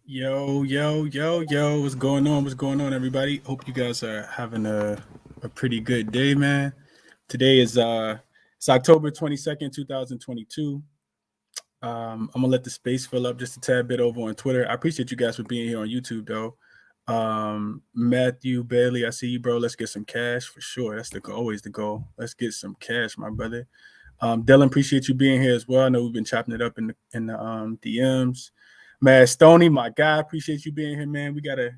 Yo, what's going on? What's going on, everybody? Hope you guys are having a pretty good day, man. Today is it's October 22nd, 2022. I'm gonna let the space fill up just a tad bit over on Twitter. I appreciate you guys for being here on YouTube though. Matthew Bailey, I see you, bro. Let's get some cash for sure. That's always the goal. Let's get some cash, my brother. Dylan, appreciate you being here as well. I know we've been chopping it up in the DMs. Man, Stoney, my guy, appreciate you being here, man. We got a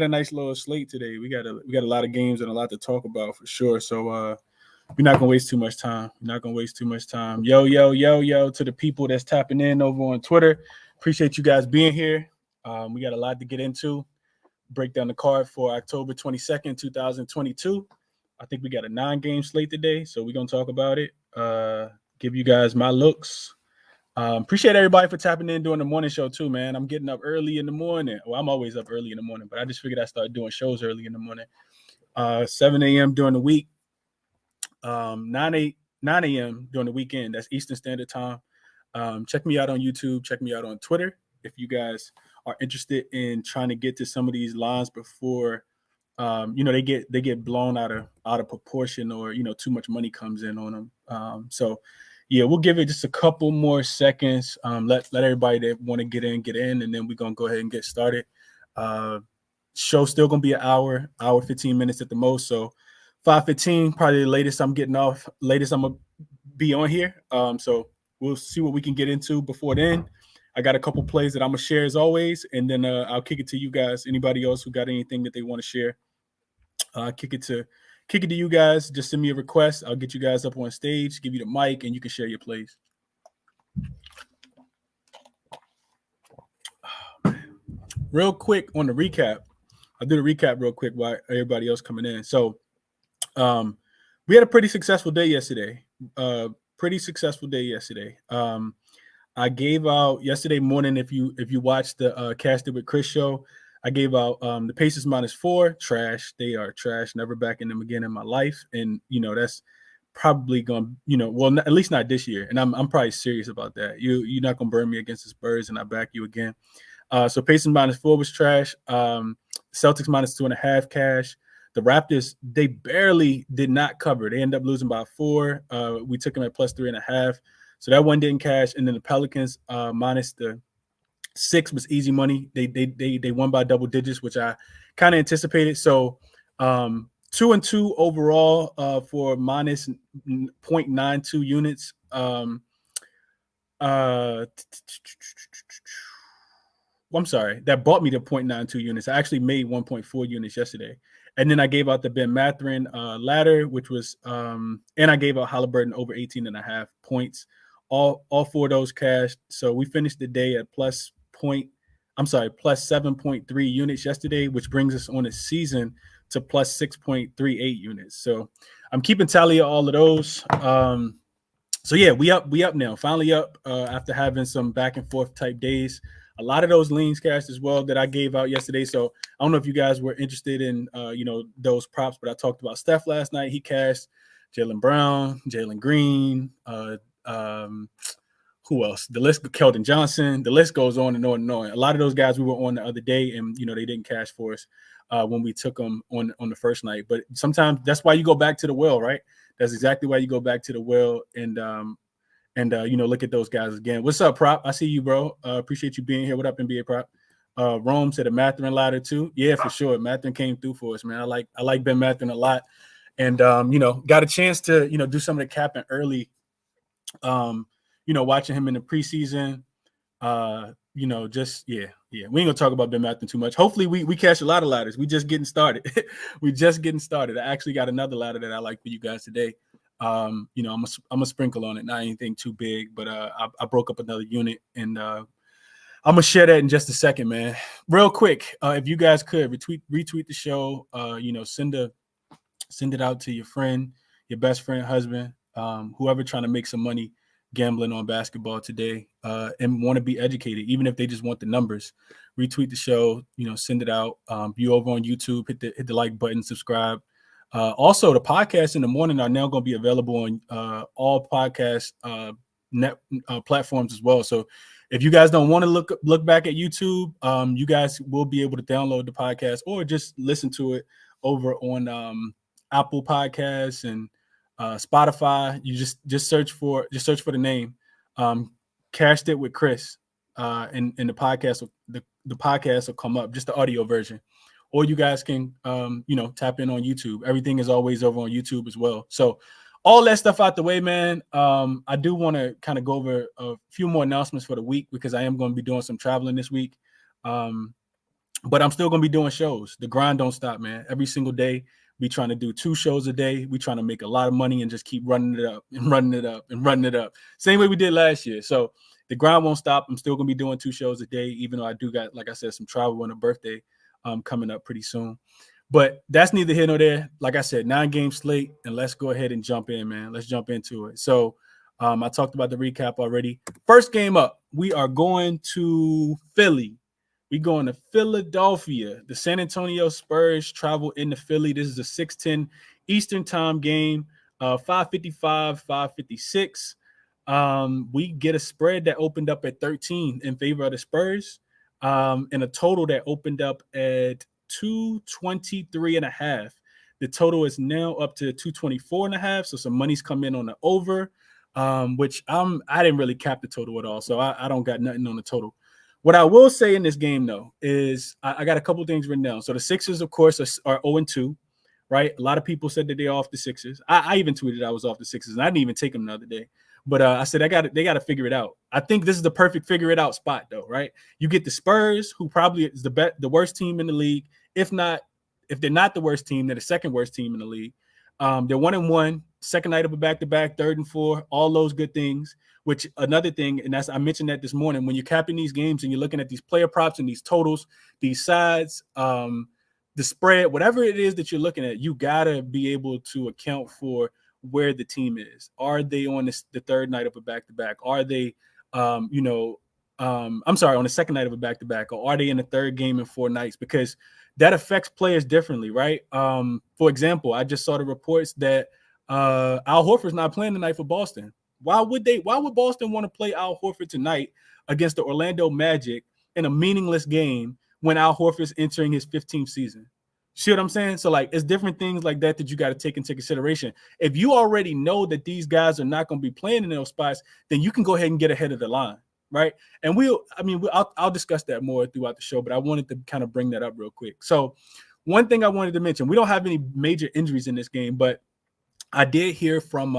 nice little slate today. We got a lot of games and a lot to talk about for sure. So we're not gonna waste too much time. We're not gonna waste too much time. Yo to the people that's tapping in over on Twitter. Appreciate you guys being here. We got a lot to get into. Break down the card for October 22nd, 2022. I think we got a 9-game slate today, so we're gonna talk about it. Give you guys my looks. Appreciate everybody for tapping in during the morning show too, man. I'm getting up early in the morning. Well, I'm always up early in the morning, but I just figured I'd start doing shows early in the morning. 7 a.m. during the week, 9 a.m. during the weekend. That's Eastern Standard Time. Check me out on YouTube. Check me out on Twitter if you guys are interested in trying to get to some of these lines before they get blown out of proportion, or too much money comes in on them. So yeah, we'll give it just a couple more seconds. Let everybody that want to get in, and then we're gonna go ahead and get started. Show's still gonna be an hour 15 minutes at the most. So 5:15, probably the latest I'm getting off. Latest I'm gonna be on here. So we'll see what we can get into before then. I got a couple plays that I'm gonna share as always, and then I'll kick it to you guys. Anybody else who got anything that they want to share, kick it to you guys. Just send me a request. I'll get you guys up on stage, give you the mic, and you can share your plays. Real quick on the recap. I'll do the recap real quick while everybody else coming in. So we had a pretty successful day yesterday. I gave out yesterday morning. If you watched the Cast It with Chris show, I gave out the Pacers -4. Trash. They are trash. Never backing them again in my life. And that's probably going to, at least not this year. And I'm probably serious about that. You're not going to burn me against the Spurs, and I back you again. So Pacers -4 was trash. Celtics -2.5 cash. The Raptors, they barely did not cover. They ended up losing by 4. We took them at +3.5. So that one didn't cash. And then the Pelicans -6 was easy money. They won by double digits, which I kind of anticipated. So 2-2 overall for -0.92 units. I'm sorry, that brought me to 0.92 units. I actually made 1.4 units yesterday. And then I gave out the Ben Mathurin ladder, which was and I gave out Halliburton over 18.5 points. All 4 of those cashed. So we finished the day at plus 7.3 units yesterday, which brings us on the season to plus 6.38 units. So I'm keeping tally of all of those. So yeah, we up now. Finally up after having some back and forth type days. A lot of those leans cashed as well that I gave out yesterday. So I don't know if you guys were interested in those props, but I talked about Steph last night. He cashed. Jaylen Brown, Jalen Green, who else? The list, Keldon Johnson. The list goes on and on and on. A lot of those guys we were on the other day, and they didn't cash for us when we took them on the first night. But sometimes that's why you go back to the well, right? That's exactly why you go back to the well and look at those guys again. What's up, Prop? I see you, bro. Appreciate you being here. What up, NBA Prop? Rome said a Mathurin ladder too. Yeah, for sure. Mathurin came through for us, man. I like Ben Mathurin a lot. And, got a chance to, do some of the capping early, watching him in the preseason, We ain't going to talk about Ben Mathurin too much. Hopefully we cash a lot of ladders. We just getting started. I actually got another ladder that I like for you guys today. I'm a sprinkle on it, not anything too big, but I broke up another unit, and I'm going to share that in just a second, man. Real quick, if you guys could retweet the show, send it out to your friend, your best friend, husband, whoever trying to make some money gambling on basketball today and want to be educated, even if they just want the numbers. Retweet the show, send it out. You over on YouTube, hit the like button, subscribe. Also, the podcasts in the morning are now going to be available on all podcast net platforms as well. So If you guys don't want to look back at YouTube, you guys will be able to download the podcast or just listen to it over on Apple Podcasts and Spotify. You just search for the name, Cashed It with Chris, and the podcast the podcast will come up, just the audio version. Or you guys can tap in on YouTube. Everything is always over on YouTube as well. So all that stuff out the way, man. I do want to kind of go over a few more announcements for the week because I am going to be doing some traveling this week. But I'm still going to be doing shows. The grind don't stop, man. Every single day, we trying to do 2 shows a day. We trying to make a lot of money and just keep running it up and running it up and running it up. Same way we did last year. So the grind won't stop. I'm still going to be doing 2 shows a day, even though I do got, like I said, some travel and a birthday coming up pretty soon. But that's neither here nor there. Like I said, 9-game slate, and let's go ahead and jump in, man. Let's jump into it. So I talked about the recap already. First game up, we are going to Philly. We're going to Philadelphia. The San Antonio Spurs travel into Philly. This is a 6:10 Eastern time game, 5:55, 5:56. We get a spread that opened up at 13 in favor of the Spurs, and a total that opened up at 223.5. The total is now up to 224.5. So some money's come in on the over, which I didn't really cap the total at all. So I don't got nothing on the total. What I will say in this game, though, is I got a couple things written down. So the Sixers, of course, are 0-2, right? A lot of people said that they're off the Sixers. I even tweeted I was off the Sixers, and I didn't even take them the other day. But I said they got to figure it out. I think this is the perfect figure it out spot, though, right? You get the Spurs, who probably is the worst team in the league. If they're not the worst team, they're the second worst team in the league. They're 1-1, second night of a back-to-back, 3rd and 4, all those good things. Which another thing, and I mentioned that this morning, when you're capping these games and you're looking at these player props and these totals, these sides, the spread, whatever it is that you're looking at, you gotta be able to account for where the team is. Are they on the 3rd night of a back-to-back? Are they, on the second night of a back-to-back, or are they in the 3rd game in 4 nights? Because that affects players differently, right? For example, I just saw the reports that Al Horford's not playing tonight for Boston. Why would Boston want to play Al Horford tonight against the Orlando Magic in a meaningless game when Al Horford's entering his 15th season? See what I'm saying? So, like, it's different things like that you got to take into consideration. If you already know that these guys are not going to be playing in those spots, then you can go ahead and get ahead of the line, right? And I'll discuss that more throughout the show, but I wanted to kind of bring that up real quick. So one thing I wanted to mention, we don't have any major injuries in this game, but I did hear from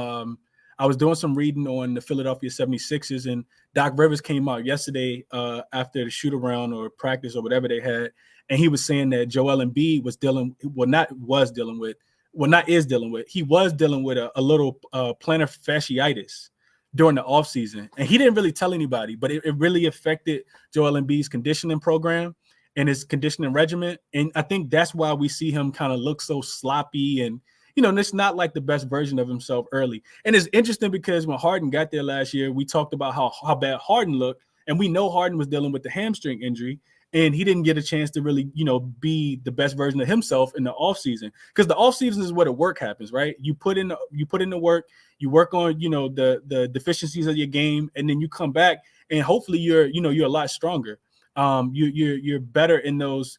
I was doing some reading on the Philadelphia 76ers, and Doc Rivers came out yesterday after the shoot-around or practice or whatever they had, and he was saying that Joel Embiid was dealing with a little plantar fasciitis during the offseason. And he didn't really tell anybody, but it really affected Joel Embiid's conditioning program and his conditioning regimen. And I think that's why we see him kind of look so sloppy and, it's not like the best version of himself early. And it's interesting because when Harden got there last year, we talked about how bad Harden looked, and we know Harden was dealing with the hamstring injury, and he didn't get a chance to really, be the best version of himself in the offseason. Because the offseason is where the work happens, right? You put in the work, you work on, the deficiencies of your game, and then you come back and hopefully you're a lot stronger. You're better in those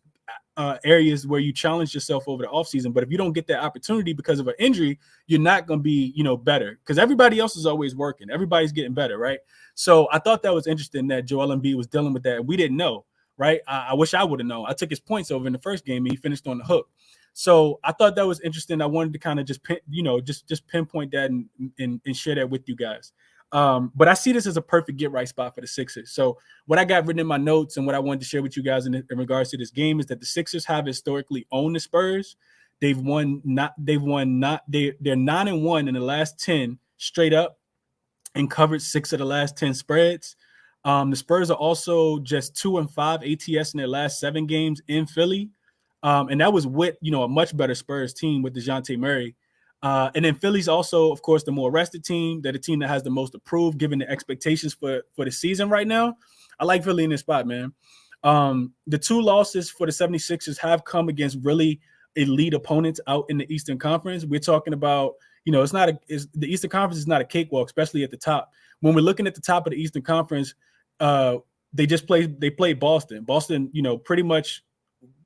areas where you challenge yourself over the offseason. But if you don't get that opportunity because of an injury, you're not going to be, better, because everybody else is always working. Everybody's getting better, right? So I thought that was interesting that Joel Embiid was dealing with that. And we didn't know, right? I wish I would have known. I took his points over in the first game and he finished on the hook. So I thought that was interesting. I wanted to kind of just pinpoint that and share that with you guys. But I see this as a perfect get right spot for the Sixers. So what I got written in my notes and what I wanted to share with you guys in regards to this game is that the Sixers have historically owned the Spurs. They're 9-1 in the last 10 straight up and covered 6 of the last 10 spreads. The Spurs are also just 2-5 ATS in their last 7 games in Philly. And that was with, a much better Spurs team with DeJounte Murray. And then Philly's also, of course, the more rested team. They're the team that has the most approved given the expectations for the season right now. I like Philly in this spot, man. The 2 losses for the 76ers have come against really elite opponents out in the Eastern Conference. We're talking about, the Eastern Conference is not a cakewalk, especially at the top. When we're looking at the top of the Eastern Conference, they played Boston. Boston, pretty much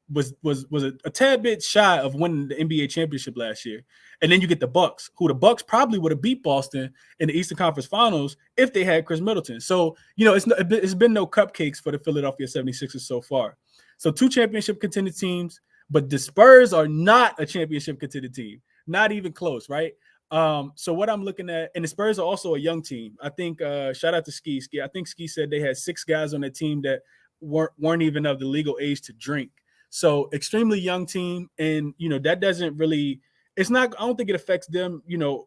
was a tad bit shy of winning the NBA championship last year. And then you get the Bucks, who the Bucks probably would have beat Boston in the Eastern Conference Finals if they had Chris Middleton. So, it's been no cupcakes for the Philadelphia 76ers so far. So 2 championship contending teams, but the Spurs are not a championship contending team. Not even close, right? So what I'm looking at, and the Spurs are also a young team. I think shout out to Ski. I think Ski said they had 6 guys on their team that weren't even of the legal age to drink. So extremely young team, and that doesn't really. It's not. I don't think it affects them.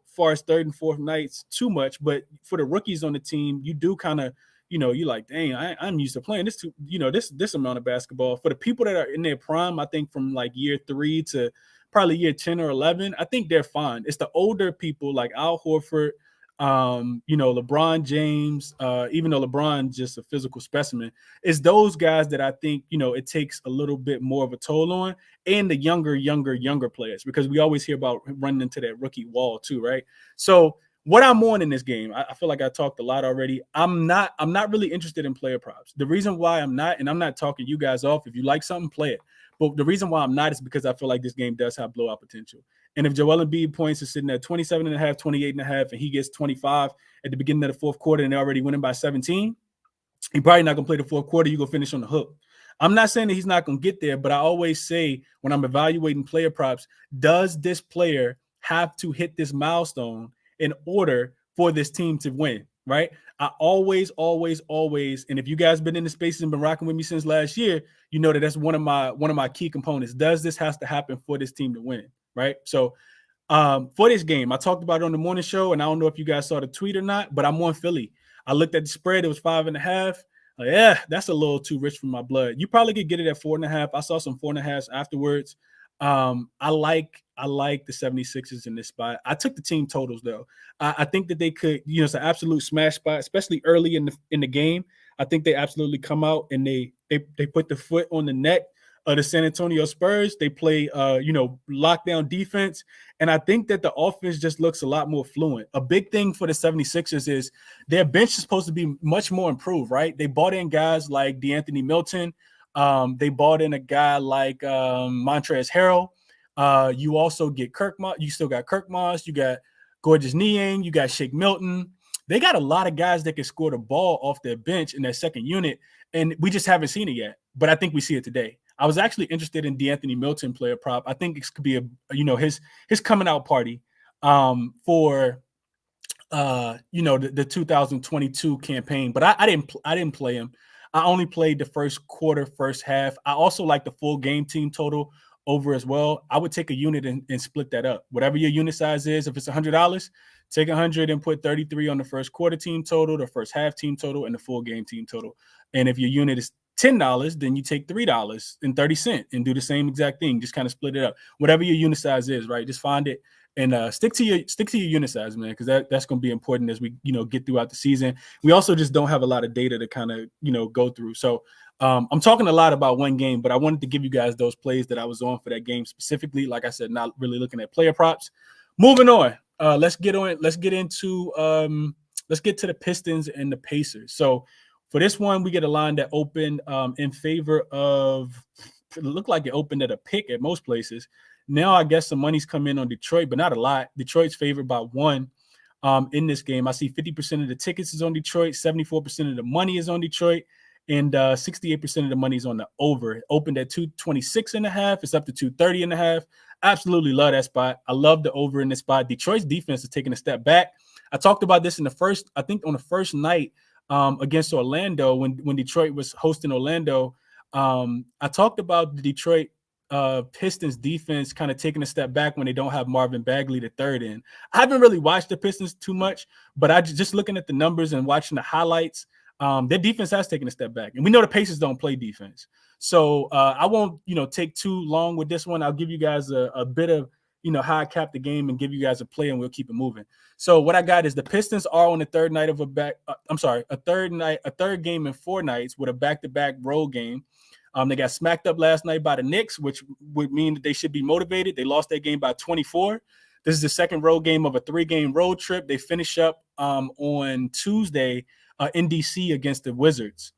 Far as third and fourth nights too much. But for the rookies on the team, you do kind of. You're like, dang, I'm used to playing this. This amount of basketball. For the people that are in their prime, I think from like year 3 to probably year 10 or 11, I think they're fine. It's the older people like Al Horford. LeBron James, even though LeBron's just a physical specimen, it's those guys that I think, it takes a little bit more of a toll on, and the younger players, because we always hear about running into that rookie wall too, right? So what I'm on in this game, I feel like I talked a lot already. I'm not really interested in player props. The reason why I'm not, and I'm not talking you guys off, if you like something, play it. But the reason why I'm not is because I feel like this game does have blowout potential. And if Joel Embiid points is sitting at 27.5, 28.5, and he gets 25 at the beginning of the fourth quarter and they're already winning by 17, he's probably not going to play the fourth quarter. You're going to finish on the hook. I'm not saying that he's not going to get there, but I always say when I'm evaluating player props, does this player have to hit this milestone in order for this team to win, right? I always, and if you guys been in the spaces and been rocking with me since last year, you know that's one of my key components. Does this has to happen for this team to win, right? So for this game, I talked about it on the morning show, and I don't know if you guys saw the tweet or not, but I'm on Philly. I looked at the spread; it was 5.5. Yeah, that's a little too rich for my blood. You probably could get it at 4.5. I saw some 4.5s afterwards. I like the 76ers in this spot. I took the team totals though. I think that they could, it's an absolute smash spot, especially early in the game. I think they absolutely come out and they put the foot on the neck of the San Antonio Spurs. They play lockdown defense, and I think that the offense just looks a lot more fluent. A big thing for the 76ers is their bench is supposed to be much more improved, right? They bought in guys like DeAnthony Milton. They bought in a guy like Montrezl Harrell. You also get you still got Kirk Moss. You got Gorgeous Niang. You got Shake Milton. They got a lot of guys that can score the ball off their bench in their second unit, and we just haven't seen it yet. But I think we see it today. I was actually interested in DeAnthony Milton player prop. I think it could be his coming out party for the 2022 campaign. But I didn't play him. I only played the first quarter, first half. I also like the full game team total over as well. I would take a unit and split that up. Whatever your unit size is, if it's $100, take 100 and put 33 on the first quarter team total, the first half team total, and the full game team total. And if your unit is $10, then you take $3.30 and do the same exact thing. Just kind of split it up. Whatever your unit size is, right? Just find it and stick to your unit size, man, because that's going to be important as we get throughout the season. We also just don't have a lot of data to kind of go through. So I'm talking a lot about one game, but I wanted to give you guys those plays that I was on for that game specifically. Like I said, not really looking at player props. Moving on. Let's get to the Pistons and the Pacers. So for this one, we get a line that opened in favor of. It looked like it opened at a pick at most places. Now I guess some money's come in on Detroit, but not a lot. Detroit's favored by 1 in this game. I see 50% of the tickets is on Detroit, 74% of the money is on Detroit, and 68% of the money is on the over. It opened at 226.5. It's up to 230.5. Absolutely love that spot. I love the over in this spot. Detroit's defense is taking a step back. I talked about this on the first night against Orlando when Detroit was hosting Orlando. I talked about the Detroit Pistons defense kind of taking a step back when they don't have Marvin Bagley the third in. I haven't really watched the Pistons too much, but I just looking at the numbers and watching the highlights, their defense has taken a step back. And we know the Pacers don't play defense. So I won't, take too long with this one. I'll give you guys a bit of, how I cap the game and give you guys a play, and we'll keep it moving. So what I got is the Pistons are on the third night of a third game in 4 nights with a back-to-back road game. They got smacked up last night by the Knicks, which would mean that they should be motivated. They lost that game by 24. This is the second road game of a 3-game road trip. They finish up on Tuesday in DC against the Wizards.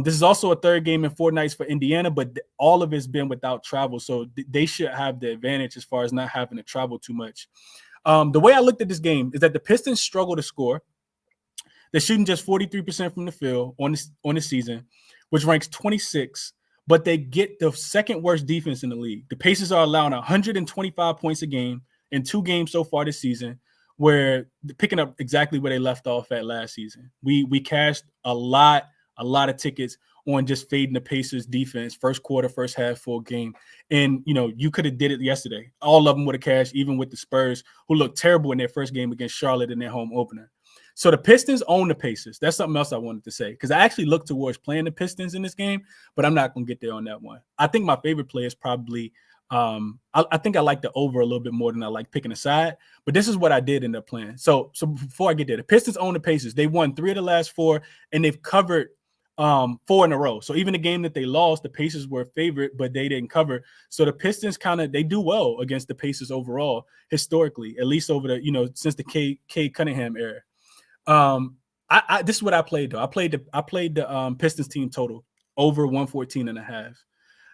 This is also a third game in 4 nights for Indiana, but all of it's been without travel. So they should have the advantage as far as not having to travel too much. The way I looked at this game is that the Pistons struggle to score. They're shooting just 43% from the field on the season, which ranks 26, but they get the second worst defense in the league. The Pacers are allowing 125 points a game in 2 games so far this season, where they're picking up exactly where they left off at last season. We cashed a lot of tickets on just fading the Pacers defense, first quarter, first half, full game. And, you could have did it yesterday. All of them would have cashed, even with the Spurs, who looked terrible in their first game against Charlotte in their home opener. So the Pistons own the Pacers. That's something else I wanted to say, because I actually looked towards playing the Pistons in this game, but I'm not going to get there on that one. I think my favorite play is probably I think I like the over a little bit more than I like picking a side, but this is what I did end up playing. So before I get there, the Pistons own the Pacers. They won 3 of the last 4, and they've covered 4 in a row. So even the game that they lost, the Pacers were favored, but they didn't cover. So the Pistons they do well against the Pacers overall, historically, at least over the, since the K Cunningham era. This is what I played though. I played the Pistons team total over 114.5.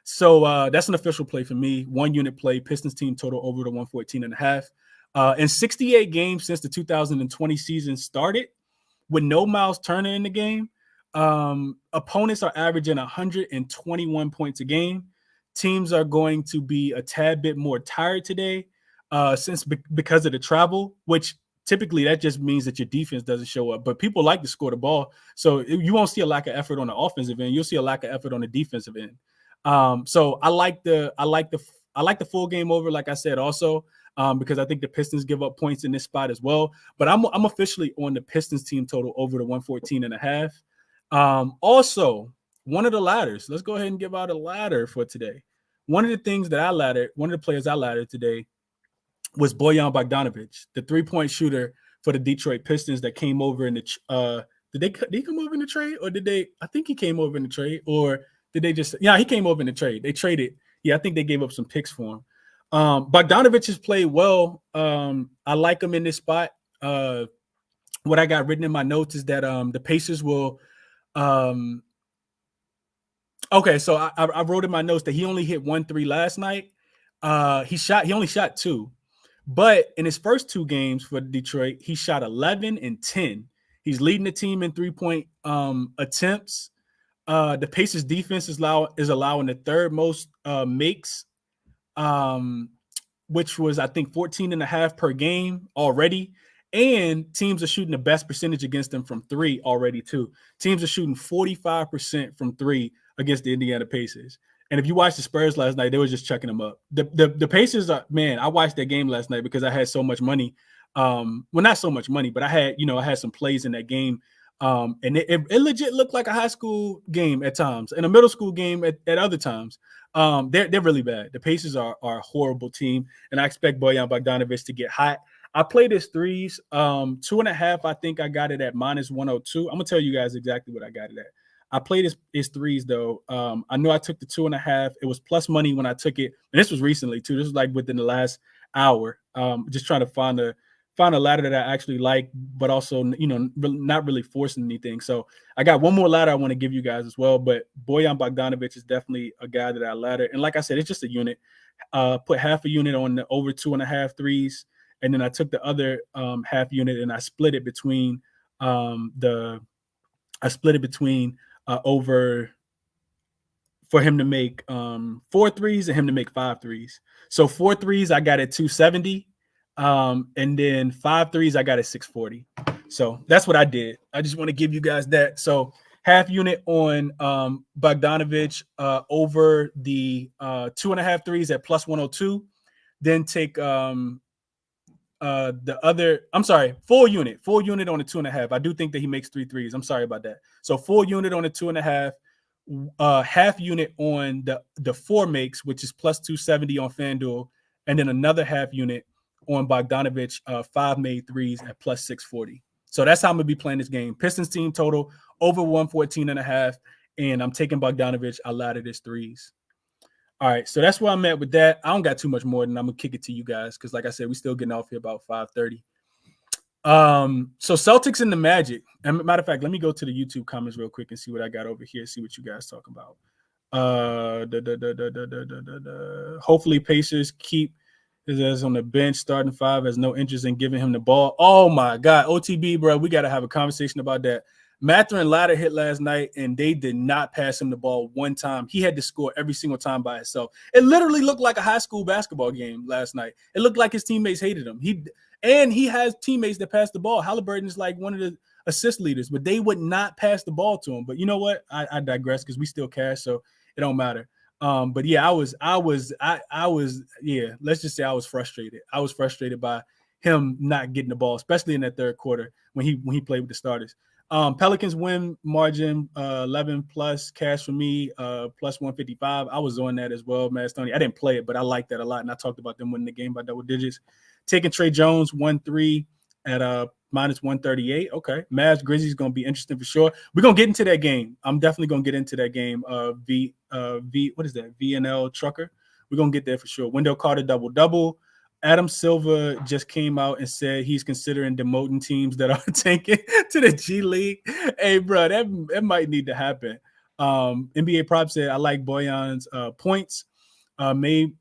So that's an official play for me. 1 unit play, Pistons team total over the 114.5. In 68 games since the 2020 season started, with no Miles Turner in the game, opponents are averaging 121 points a game. Teams are going to be a tad bit more tired today, because of the travel, which typically that just means that your defense doesn't show up. But people like to score the ball, so you won't see a lack of effort on the offensive end. You'll see a lack of effort on the defensive end. So I like the full game over, like I said, also because I think the Pistons give up points in this spot as well. But I'm officially on the Pistons team total over the 114.5. Also, one of the ladders. Let's go ahead and give out a ladder for today. One of the players I laddered today was Bojan Bogdanovic, the 3-point shooter for the Detroit Pistons that came over in the did he come over in the trade, or did they? I think he came over in the trade, or did they just? Yeah, he came over in the trade. They traded. Yeah, I think they gave up some picks for him. Bogdanovic has played well. I like him in this spot. What I got written in my notes is that the Pacers will. Okay, so I wrote in my notes that he only hit 1 3 last night. He only shot 2. But in his first 2 games for Detroit, he shot 11 and 10. He's leading the team in 3-point attempts. The Pacers defense is allowing the third most makes, which was, I think, 14.5 per game already. And teams are shooting the best percentage against them from 3 already, too. Teams are shooting 45% from 3 against the Indiana Pacers. And if you watched the Spurs last night, they were just chucking them up. The Pacers are, man, I watched that game last night because I had so much money. Well, not so much money, but I had some plays in that game. And it legit looked like a high school game at times and a middle school game at other times. They're really bad. The Pacers are a horrible team, and I expect Bojan Bogdanovic to get hot. I played his threes, 2.5. I think I got it at -102. I'm gonna tell you guys exactly what I got it at. I played his threes though. I know I took the 2.5. It was plus money when I took it, and this was recently too. This was like within the last hour. Just trying to find a ladder that I actually like, but also not really forcing anything. So I got one more ladder I want to give you guys as well. But Bojan Bogdanovic is definitely a guy that I ladder, and like I said, it's just a unit. Put half a unit on the over 2.5 threes. And then I took the other half unit and I split it between over for him to make 4 threes and him to make 5 threes. So 4 threes I got at 270, and then 5 threes I got at 640. So that's what I did. I just want to give you guys that. So half unit on Bogdanovic over the 2.5 threes at plus 102. Then take full unit on the 2.5. I do think that he makes 3 threes. I'm sorry about that. So full unit on the 2.5, half unit on the 4 makes, which is plus 270 on FanDuel, and then another half unit on Bogdanovic, 5 made threes at plus 640. So that's how I'm gonna be playing this game. Pistons team total over 114.5, and I'm taking Bogdanovic. I laddered his threes. All right, so that's where I'm at with that. I don't got too much more than I'm going to kick it to you guys because, like I said, we still getting off here about 5:30. So Celtics and the Magic. And matter of fact, let me go to the YouTube comments real quick and see what I got over here. See what you guys talk about. Hopefully Pacers keep his ass on the bench. Starting five has no interest in giving him the ball. Oh my God, OTB, bro, we got to have a conversation about that. Mather and Ladder hit last night, and they did not pass him the ball one time. He had to score every single time by himself. It literally looked like a high school basketball game last night. It looked like his teammates hated him. He has teammates that pass the ball. Halliburton is like one of the assist leaders, but they would not pass the ball to him. But you know what? I digress because we still cash, so it don't matter. But yeah, I was, let's just say I was frustrated. I was frustrated by him not getting the ball, especially in that third quarter when he played with the starters. Pelicans win margin 11 plus cash for me, plus 155. I was on that as well, Matt Stoney. I didn't play it, but I like that a lot. And I talked about them winning the game by double digits. Taking Trey Jones 1-3 at minus 138. Okay. Mavs Grizzlies is going to be interesting for sure. We're going to get into that game. I'm definitely going to get into that game. What is that? VNL Trucker. We're going to get there for sure. Wendell Carter double. Adam Silver just came out and said he's considering demoting teams that are tanking to the G League. Hey, bro, that might need to happen. NBA Prop said, I like Boyan's points. May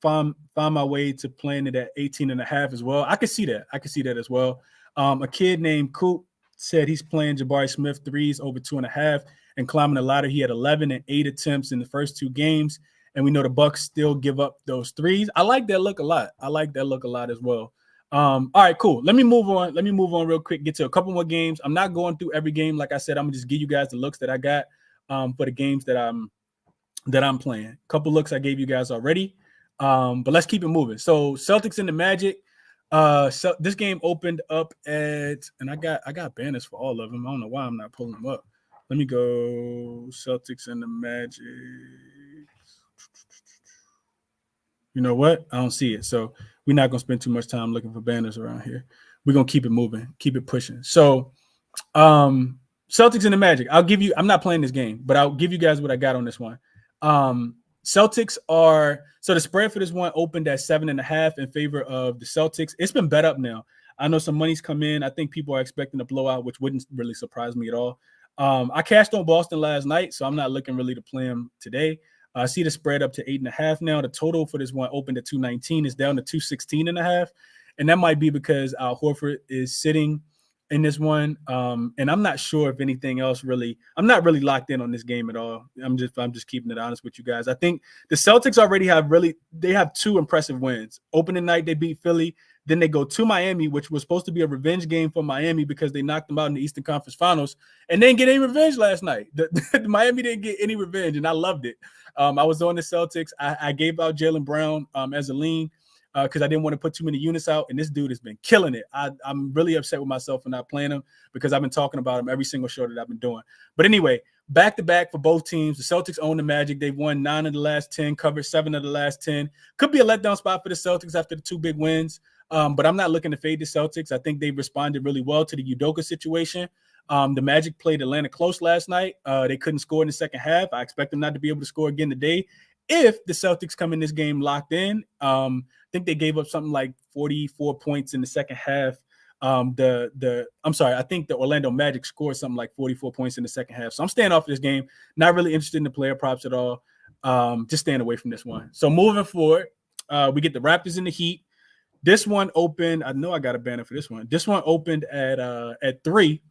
find my way to playing it at 18.5 as well. I could see that as well. A kid named Coop said he's playing Jabari Smith threes over 2.5 and climbing the ladder. He had 11 and 8 attempts in the first two games. And we know the Bucks still give up those threes. I like that look a lot. As well. All right, cool. Let me move on real quick, get to a couple more games. I'm not going through every game. Like I said, I'm going to just give you guys the looks that I got for the games that I'm playing. A couple looks I gave you guys already. But let's keep it moving. So Celtics and the Magic. So this game opened up and I got banners for all of them. I don't know why I'm not pulling them up. Let me go Celtics and the Magic. You know what? I don't see it. So we're not going to spend too much time looking for banners around here. We're going to keep it moving, keep it pushing. So Celtics and the Magic. I'm not playing this game, but I'll give you guys what I got on this one. Celtics so the spread for this one opened at 7.5 in favor of the Celtics. It's been bet up now. I know some money's come in. I think people are expecting a blowout, which wouldn't really surprise me at all. I cashed on Boston last night, so I'm not looking really to play them today. I see the spread up to 8.5 now. The total for this one opened at 219. It's down to 216.5. And that might be because Al Horford is sitting in this one. And I'm not sure if anything else I'm not really locked in on this game at all. I'm just keeping it honest with you guys. I think the Celtics already have two impressive wins. Opening night, they beat Philly. Then they go to Miami, which was supposed to be a revenge game for Miami because they knocked them out in the Eastern Conference Finals, and they didn't get any revenge last night. Miami didn't get any revenge, and I loved it. I was on the Celtics. I gave out Jaylen Brown as a lean because I didn't want to put too many units out, and this dude has been killing it. I'm really upset with myself for not playing him because I've been talking about him every single show that I've been doing. But anyway, back-to-back for both teams. The Celtics own the Magic. They've won 9 of the last 10, covered 7 of the last 10. Could be a letdown spot for the Celtics after the two big wins. But I'm not looking to fade the Celtics. I think they responded really well to the Udoka situation. The Magic played Atlanta close last night. They couldn't score in the second half. I expect them not to be able to score again today. If the Celtics come in this game locked in, I think they gave up something like 44 points in the second half. I think the Orlando Magic scored something like 44 points in the second half. So I'm staying off this game. Not really interested in the player props at all. Just staying away from this one. So moving forward, we get the Raptors and the Heat. This one opened. I know I got a banner for this one. This one opened at 3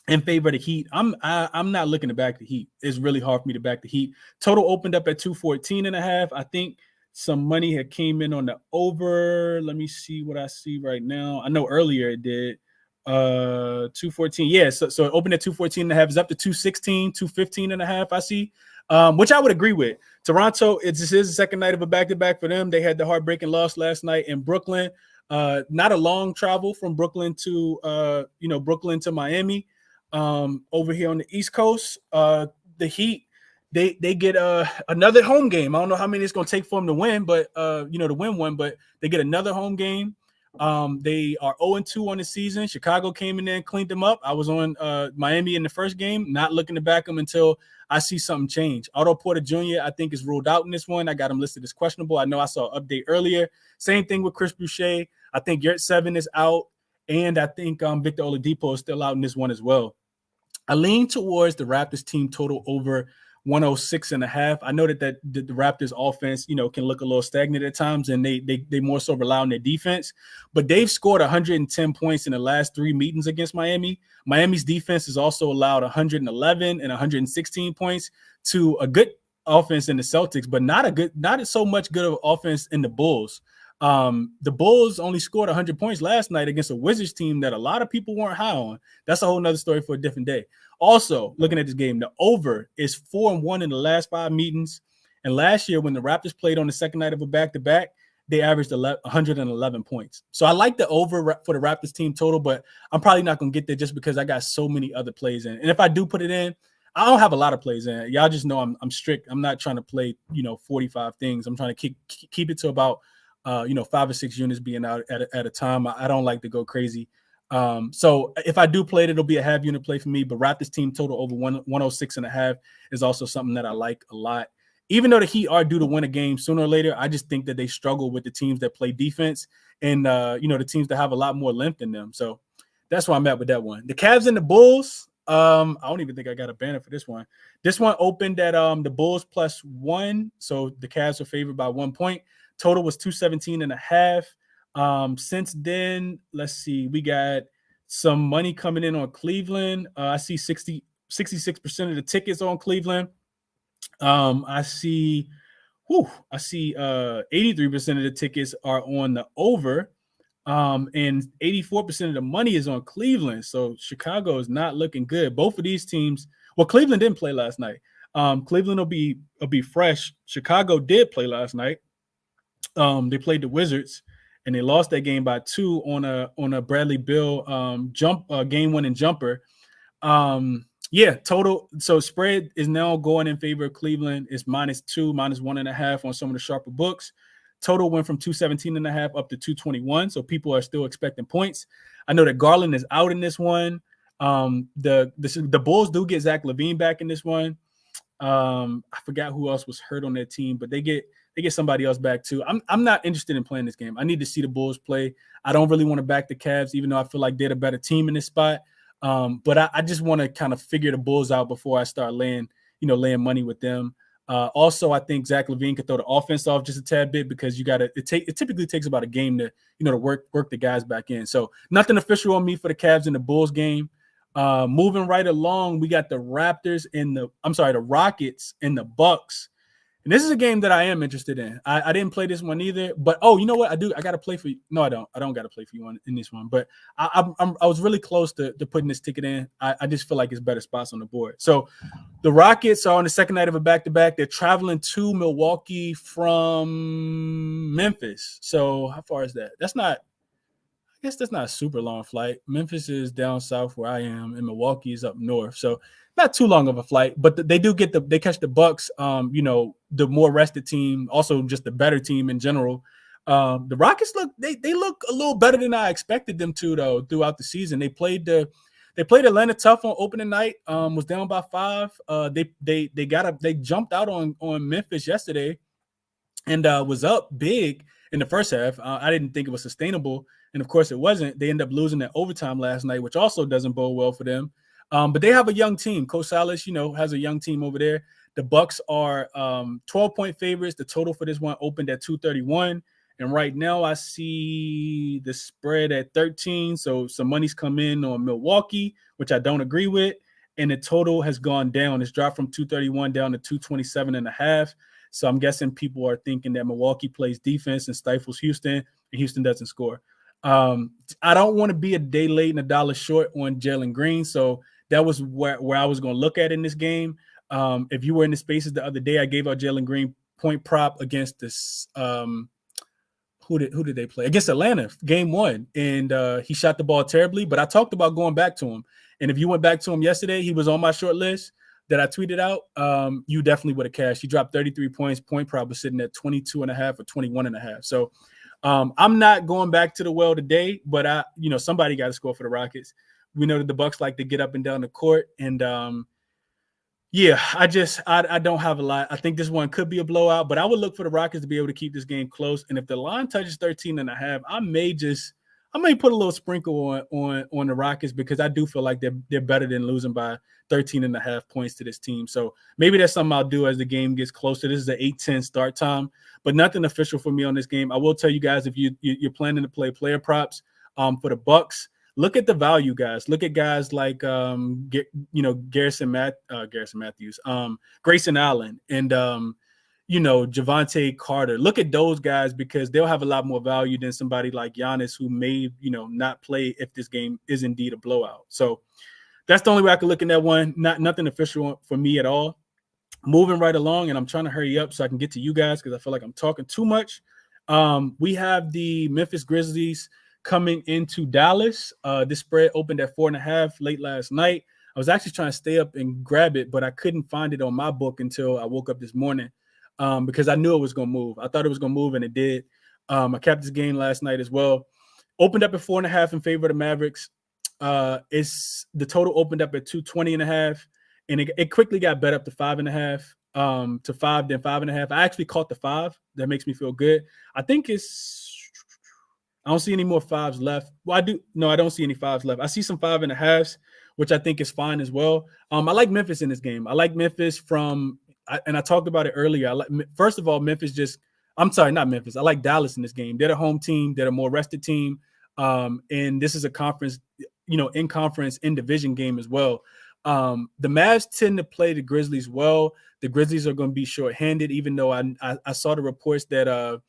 in favor of the Heat. I'm not looking to back the Heat. It's really hard for me to back the Heat. Total opened up at 214.5. I think some money had came in on the over. Let me see what I see right now. I know earlier it did. 214. Yeah, so it opened at 214.5. It's up to 216, 215.5. I see. Which I would agree with. Toronto, this is the second night of a back-to-back for them. They had the heartbreaking loss last night in Brooklyn. Not a long travel from Brooklyn to Miami. Over here on the East Coast, the Heat, they get another home game. I don't know how many it's going to take for them to win, but to win one, but they get another home game. They are 0-2 on the season. Chicago came in there and cleaned them up. I was on Miami in the first game, not looking to back them until I see something change. Otto Porter Jr., I think, is ruled out in this one. I got him listed as questionable. I know I saw an update earlier. Same thing with Chris Boucher. I think Yurt 7 is out. And I think Victor Oladipo is still out in this one as well. I lean towards the Raptors team total over 106.5. I know that the Raptors offense, can look a little stagnant at times, and they more so rely on their defense. But they've scored 110 points in the last 3 meetings against Miami. Miami's defense has also allowed 111 and 116 points to a good offense in the Celtics, but not so much good of offense in the Bulls. The Bulls only scored 100 points last night against a Wizards team that a lot of people weren't high on. That's a whole nother story for a different day. Also, looking at this game, the over is 4-1 in the last 5 meetings. And last year, when the Raptors played on the second night of a back-to-back, they averaged 111 points. So I like the over for the Raptors team total, but I'm probably not going to get there just because I got so many other plays in. And if I do put it in, I don't have a lot of plays in. Y'all just know I'm strict. I'm not trying to play, 45 things. I'm trying to keep it to about 5 or 6 units being out at a time. I don't like to go crazy. So if I do play it, it'll be a half unit play for me. But Raptors team total over 106.5 is also something that I like a lot. Even though the Heat are due to win a game sooner or later, I just think that they struggle with the teams that play defense and the teams that have a lot more length in them. So that's where I'm at with that one. The Cavs and the Bulls. I don't even think I got a banner for this one. This one opened at the Bulls +1, so the Cavs are favored by 1 point. Total was 217.5. Since then, let's see, we got some money coming in on Cleveland. I see 66% of the tickets on Cleveland. I see 83% of the tickets are on the over. And 84% of the money is on Cleveland. So Chicago is not looking good. Both of these teams, well, Cleveland didn't play last night. Cleveland will be fresh. Chicago did play last night. They played the Wizards and they lost that game by 2 on a Bradley Beal game-winning jumper. Total. So spread is now going in favor of Cleveland. It's -2, -1.5 on some of the sharper books. Total went from 217.5 up to 221. So people are still expecting points. I know that Garland is out in this one. The Bulls do get Zach LaVine back in this one. I forgot who else was hurt on that team, but they get somebody else back too. I'm not interested in playing this game. I need to see the Bulls play. I don't really want to back the Cavs, even though I feel like they're the better team in this spot. But I just want to kind of figure the Bulls out before I start laying money with them. Also, I think Zach LaVine could throw the offense off just a tad bit because it typically takes about a game to work the guys back in. So nothing official on me for the Cavs in the Bulls game. Moving right along, we got the Rockets and the Bucks. And this is a game that I am interested in. I didn't play this one either, but you know what? I do. I got to play for you. No, I don't. I don't got to play for you in this one. But I was really close to putting this ticket in. I just feel like it's better spots on the board. So the Rockets are on the second night of a back-to-back. They're traveling to Milwaukee from Memphis. So how far is that? I guess that's not a super long flight. Memphis is down south where I am, and Milwaukee is up north. So not too long of a flight, but they do they catch the Bucks, the more rested team, also just the better team in general. The Rockets look a little better than I expected them to, though, throughout the season. They played Atlanta tough on opening night, was down by 5. They jumped out on Memphis yesterday and was up big in the first half. I didn't think it was sustainable, and of course it wasn't. They ended up losing that overtime last night, which also doesn't bode well for them. But they have a young team. Coach Salas, has a young team over there. The Bucks are 12-point favorites. The total for this one opened at 231. And right now I see the spread at 13. So some money's come in on Milwaukee, which I don't agree with. And the total has gone down. It's dropped from 231 down to 227.5. So I'm guessing people are thinking that Milwaukee plays defense and stifles Houston, and Houston doesn't score. I don't want to be a day late and a dollar short on Jalen Green. So that was where I was going to look at in this game. If you were in the spaces the other day, I gave out Jalen Green point prop against this. Who did they play? Against Atlanta, game 1. And he shot the ball terribly, but I talked about going back to him. And if you went back to him yesterday, he was on my short list that I tweeted out. You definitely would have cashed. He dropped 33 points. Point prop was sitting at 22.5 or 21.5. So I'm not going back to the well today, but somebody got to score for the Rockets. We know that the Bucks like to get up and down the court, and I don't have a lot. I think this one could be a blowout, but I would look for the Rockets to be able to keep this game close. And if the line touches 13.5, I may just I may put a little sprinkle on the Rockets because I do feel like they're better than losing by 13.5 points to this team. So maybe that's something I'll do as the game gets closer. This is an 8-10 start time, but nothing official for me on this game. I will tell you guys, if you're planning to play player props for the Bucks, look at the value, guys. Look at guys like Grayson Matthews, Grayson Allen, and Javante Carter. Look at those guys because they'll have a lot more value than somebody like Giannis who may, not play if this game is indeed a blowout. So that's the only way I can look in that one. Nothing official for me at all. Moving right along, and I'm trying to hurry up so I can get to you guys because I feel like I'm talking too much. We have the Memphis Grizzlies coming into Dallas. This spread opened at 4.5 late last night. I was actually trying to stay up and grab it, but I couldn't find it on my book until I woke up this morning. Because I knew it was going to move. I thought it was going to move, and it did. I capped this game last night as well. Opened up at 4.5 in favor of the Mavericks. It's the total opened up at 220.5, and it quickly got bet up to 5.5, to 5, then 5.5. I actually caught the 5. That makes me feel good. I think I don't see any more 5s left. Well, I do. No, I don't see any 5s left. I see some 5.5s, which I think is fine as well. I like Memphis in this game. I like Memphis and I talked about it earlier. First of all, not Memphis. I like Dallas in this game. They're the home team. They're a more rested team. And this is a conference, in division game as well. The Mavs tend to play the Grizzlies well. The Grizzlies are going to be shorthanded, even though I saw the reports that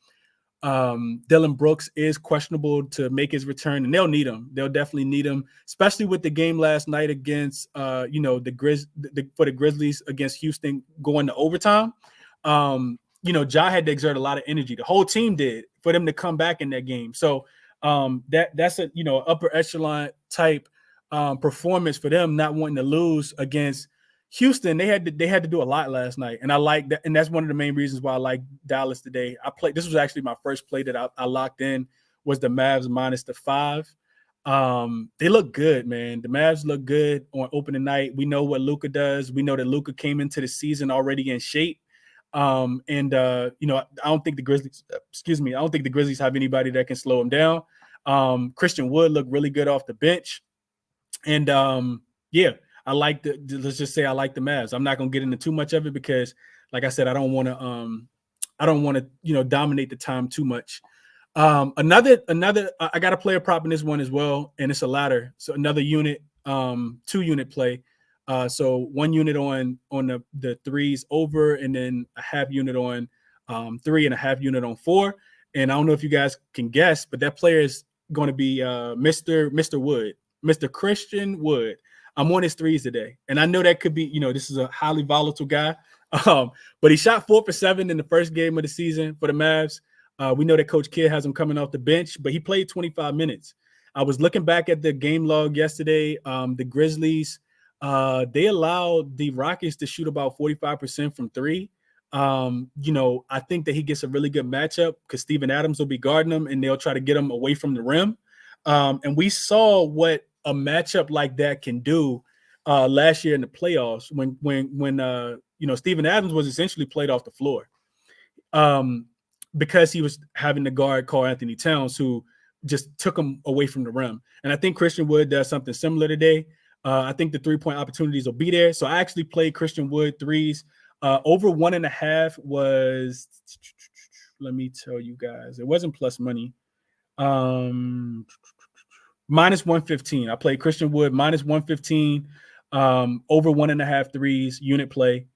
Dylan Brooks is questionable to make his return, and they'll need him. They'll definitely need him, especially with the game last night against, for the Grizzlies against Houston going to overtime. Ja had to exert a lot of energy. The whole team did for them to come back in that game. So that's a upper echelon type performance for them, not wanting to lose against Houston. They had to do a lot last night, and I like that, and that's one of the main reasons why I like Dallas today. This was actually my first play that I locked in, was the Mavs minus the 5. They look good, man. The Mavs look good on opening night. We know what Luka does. We know that Luka came into the season already in shape. I don't think the Grizzlies, I don't think the Grizzlies have anybody that can slow him down. Christian Wood looked really good off the bench. And I like let's just say I like the Mavs. I'm not going to get into too much of it because, like I said, I don't want to dominate the time too much. Another I got a player prop in this one as well, and it's a ladder. So another unit, 2-unit play. So 1 unit on the 3s over, and then a half unit on 3 and a half unit on 4. And I don't know if you guys can guess, but that player is going to be Mr. Wood, Mr. Christian Wood. I'm on his 3s today, and I know that could be, this is a highly volatile guy, but he shot 4 for 7 in the first game of the season for the Mavs. We know that Coach Kidd has him coming off the bench, but he played 25 minutes. I was looking back at the game log yesterday. The Grizzlies, they allowed the Rockets to shoot about 45% from 3. I think that he gets a really good matchup because Steven Adams will be guarding him, and they'll try to get him away from the rim. And we saw what a matchup like that can do last year in the playoffs when Steven Adams was essentially played off the floor because he was having to guard Karl Anthony Towns, who just took him away from the rim. And I think Christian Wood does something similar today. I think the 3-point opportunities will be there. So I actually played Christian Wood 3s. Over 1.5 was, let me tell you guys, it wasn't plus money. Minus 115. I played Christian Wood minus 115, over 1.5 3s, unit play.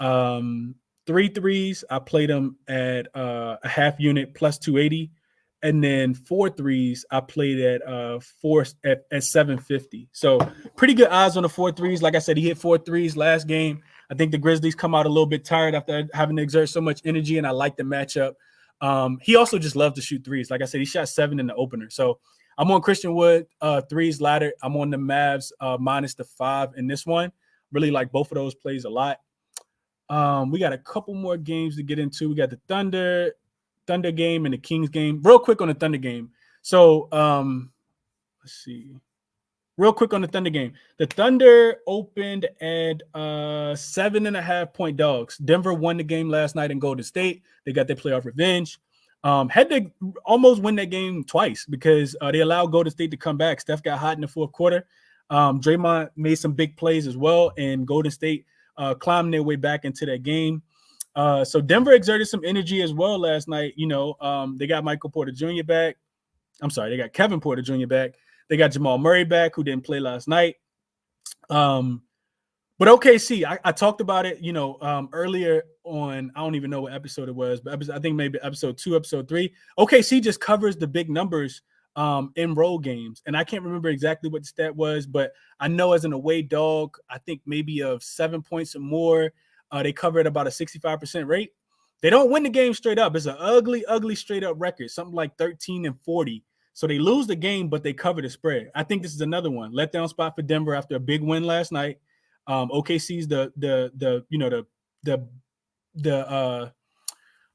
3 3s, I played them at a half unit plus 280. And then 4 3s, I played at 750. So pretty good odds on the 4 3s. Like I said, he hit 4 3s last game. I think the Grizzlies come out a little bit tired after having to exert so much energy, and I like the matchup. He also just loves to shoot 3s. Like I said, he shot 7 in the opener. So I'm on Christian Wood 3s ladder. I'm on the Mavs minus the 5 in this one. Really like both of those plays a lot. We got a couple more games to get into. We got the Thunder game and the Kings game. Real quick on the Thunder game. So let's see. Real quick on the Thunder game. The Thunder opened at 7.5 point dogs. Denver won the game last night in Golden State. They got their playoff revenge. Had to almost win that game twice because they allowed Golden State to come back. Steph got hot in the fourth quarter. Draymond made some big plays as well, and Golden State climbed their way back into that game. So Denver exerted some energy as well last night. They got Michael Porter Jr. back. I'm sorry, they got Kevin Porter Jr. back. They got Jamal Murray back, who didn't play last night. But OKC, I talked about it, earlier on. I don't even know what episode it was, but I think maybe episode 2, episode 3. OKC just covers the big numbers in road games. And I can't remember exactly what the stat was, but I know as an away dog, I think maybe of 7 points or more, they covered about a 65% rate. They don't win the game straight up. It's an ugly, ugly straight up record, something like 13-40. So they lose the game, but they cover the spread. I think this is another one. Letdown spot for Denver after a big win last night. OKC's the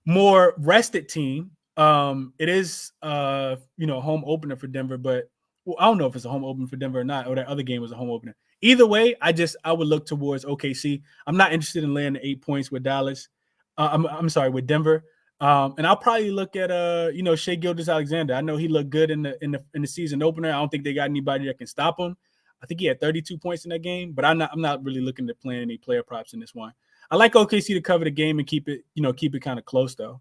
more rested team. It is a home opener for Denver, but I don't know if it's a home opener for Denver or not, or that other game was a home opener. Either way, I would look towards OKC. I'm not interested in laying the 8 points with Dallas. With Denver. And I'll probably look at Shai Gilgeous-Alexander. I know he looked good in the season opener. I don't think they got anybody that can stop him. I think he had 32 points in that game, but I'm not really looking to play any player props in this one. I like OKC to cover the game and keep it kind of close though.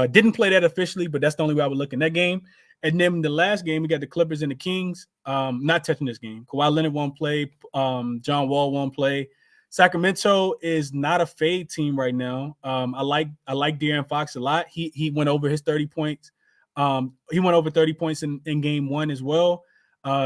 Didn't play that officially, but that's the only way I would look in that game. And then the last game, we got the Clippers and the Kings. Not touching this game. Kawhi Leonard won't play. John Wall won't play. Sacramento is not a fade team right now. I like De'Aaron Fox a lot. He went over his 30 points. He went over 30 points in game 1 as well.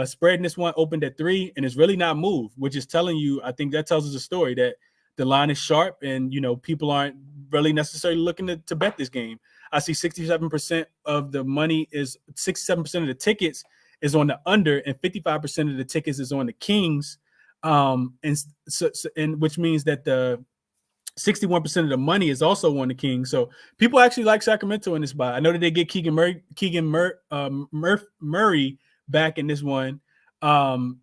Spreading this one opened at 3, and it's really not moved, which is telling you, I think that tells us a story that the line is sharp and, people aren't really necessarily looking to bet this game. I see 67% of the money is 67% of the tickets is on the under, and 55% of the tickets is on the Kings. And which means that the 61% of the money is also on the Kings. So people actually like Sacramento in this spot. I know that they get Keegan Murray back in this one from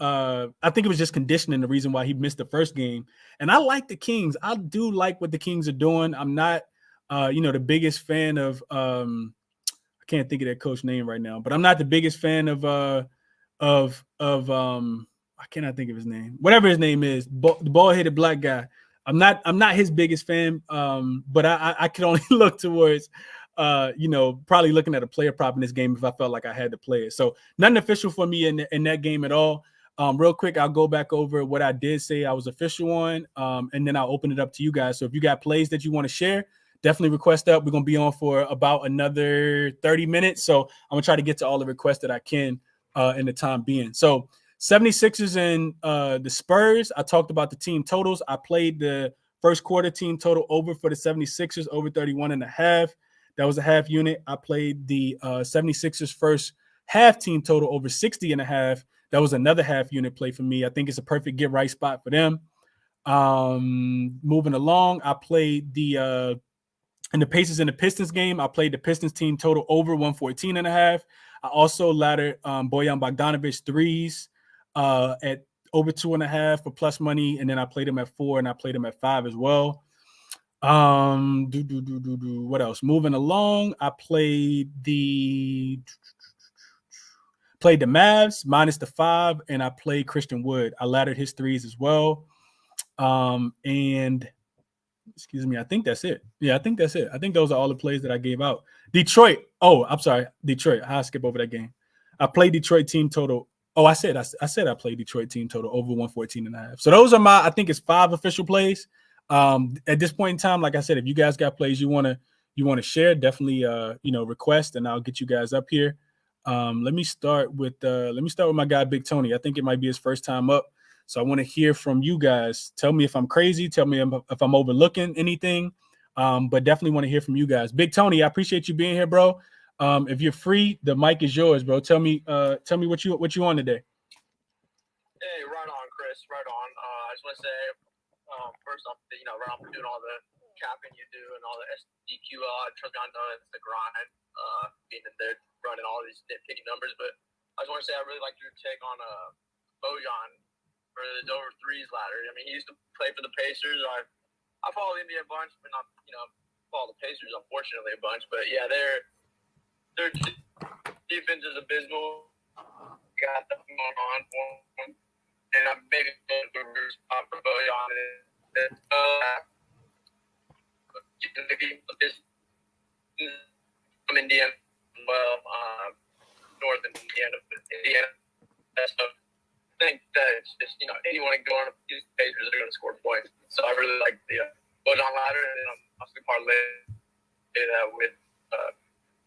I think it was just conditioning, the reason why he missed the first game. And I like the Kings. I do like what the Kings are doing. I'm not the biggest fan of I can't think of that coach name right now, but I'm not the biggest fan of I cannot think of his name. Whatever his name is, the bald-headed black guy. I'm not his biggest fan, but I can only look towards probably looking at a player prop in this game if I felt like I had to play it. So nothing official for me in that game at all. Real quick, I'll go back over what I did say I was official on, and then I'll open it up to you guys. So if you got plays that you want to share, definitely request up. We're going to be on for about another 30 minutes. So I'm going to try to get to all the requests that I can in the time being. So 76ers and the Spurs, I talked about the team totals. I played the first quarter team total over for the 76ers, over 31.5. That was a half unit. I played the 76ers first half team total over 60.5. That was another half unit play for me. I think it's a perfect get right spot for them. Moving along, I played in the Pacers and the Pistons game, I played the Pistons team total over 114.5. I also laddered Bojan Bogdanovic threes at over 2.5 for plus money, and then I played him at 4 and I played him at 5 as well. What else? Moving along, I played the Mavs minus the 5, and I played Christian Wood. I laddered his threes as well. And excuse me, I think that's it. Yeah, I think that's it. I think those are all the plays that I gave out. Detroit. Oh, I'm sorry. Detroit. I'll skip over that game. I played Detroit team total. Oh, I said I played Detroit team total over 114.5. So those are I think it's 5 official plays. At this point in time, like I said, if you guys got plays you want to share, definitely request, and I'll get you guys up here. Let me start with my guy Big Tony. I think it might be his first time up. So I want to hear from you guys. Tell me if I'm crazy. Tell me if I'm overlooking anything. But definitely want to hear from you guys. Big Tony, I appreciate you being here, bro. If you're free, the mic is yours, bro. Tell me what you on today. Hey, right on, Chris. Right on. I just want to say, first off, right on for doing all the capping you do and all the SDQ. Trust me, I know it's the grind. Being in there running all these nitpicky numbers, but I just want to say I really like your take on Bojan for his over threes ladder. I mean, he used to play for the Pacers. I follow the NBA a bunch, but not follow the Pacers, unfortunately, a bunch. But yeah, their defense is abysmal. Got that going on for them. And I'm maybe for Bojan. From Indiana, well, north Indiana, So I think that it's just, anyone going up these Pacers are going to score points. So I really like the Bojan ladder, and then I'm also parlay that with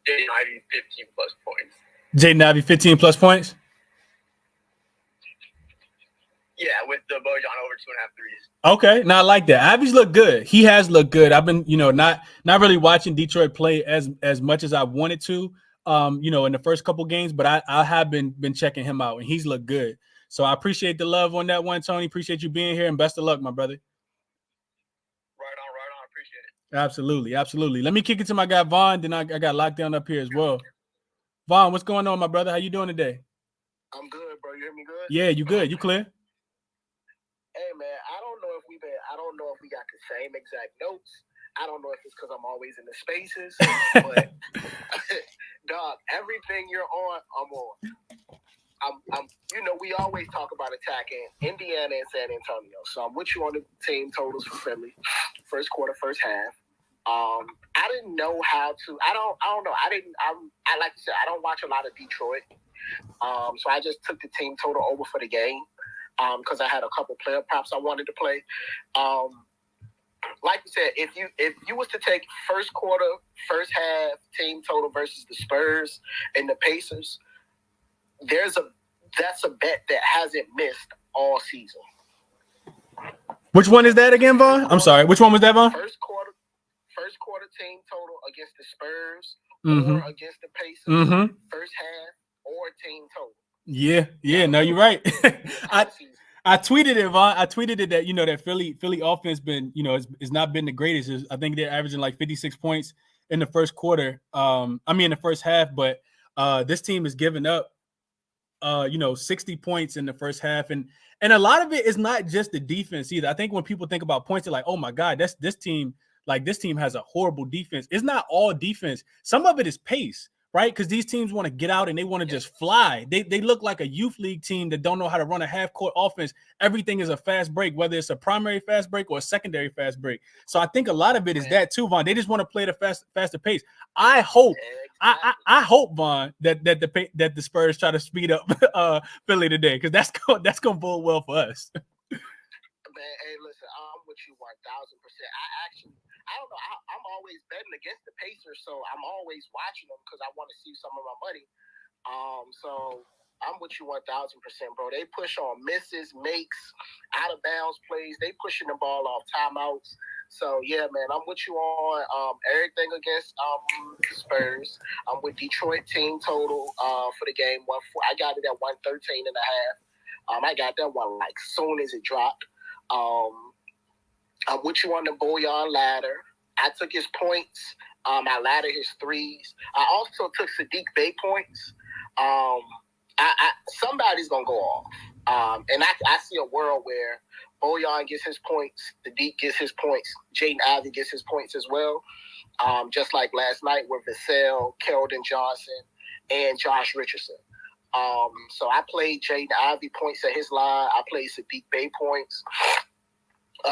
Jaden Ivey 15 plus points. Jaden Ivey 15 plus points. Yeah, with the Bojan over 2.5 threes. Okay, now I like that. Ivey's looked good. He has looked good. I've been, not really watching Detroit play as much as I wanted to, in the first couple games, but I have been checking him out, and he's looked good. So I appreciate the love on that one, Tony. Appreciate you being here, and best of luck, my brother. Right on. Appreciate it. Absolutely. Let me kick it to my guy Vaughn. Then I got locked down up here as well. Vaughn, what's going on, my brother? How you doing today? I'm good, bro. You hear me good? Yeah, you good. You clear? Hey, man, I don't know if we got the same exact notes. I don't know if it's because I'm always in the spaces, but dog, everything you're on, I'm on. We always talk about attacking Indiana and San Antonio. So I'm with you on the team totals for Philly. First quarter, first half. I didn't know how to. I don't know. I like you said, I don't watch a lot of Detroit. So I just took the team total over for the game. Because I had a couple player props I wanted to play. Like you said, if you was to take first quarter, first half team total versus the Spurs and the Pacers, that's a bet that hasn't missed all season. Which one is that again, Vaughn? I'm sorry. Which one was that, Vaughn? First quarter team total against the Spurs Mm-hmm. or against the Pacers. Mm-hmm. First half or team total. Yeah. No, you're right. I tweeted it, Vaughn. I tweeted it that that Philly offense been it's not been the greatest. I think they're averaging like 56 points in the first quarter. In the first half, but this team is giving up 60 points in the first half, and a lot of it is not just the defense either. I think when people think about points, they're like, oh my God, that's this team. Like this team has a horrible defense. It's not all defense. Some of it is pace. Right? Because these teams want to get out and they want to just fly. They look like a youth league team that don't know how to run a half-court offense. Everything is a fast break, whether it's a primary fast break or a secondary fast break. So I think a lot of it is that too, Vaughn. They just want to play at a faster pace. I hope, I hope, Vaughn, that the Spurs try to speed up Philly today, because that's gonna bode well for us. Man, hey, listen, I'm with you 1,000%. I don't know. I'm always betting against the Pacers, so I'm always watching them because I want to see some of my money. So I'm with you 1,000%, bro. They push on misses, makes, out of bounds plays. They pushing the ball off timeouts. So yeah, man, I'm with you on everything against Spurs. I'm with Detroit team total for the game. I got it at 113.5. I got that one like soon as it dropped. I'm with you on the Bojan ladder. I took his points. I laddered his threes. I also took Sadiq Bey points. Somebody's gonna go off. And I see a world where Bojan gets his points, Sadiq gets his points, Jaden Ivey gets his points as well. Just like last night with Vassell, Keldon Johnson, and Josh Richardson. So I played Jaden Ivey points at his line. I played Sadiq Bey points.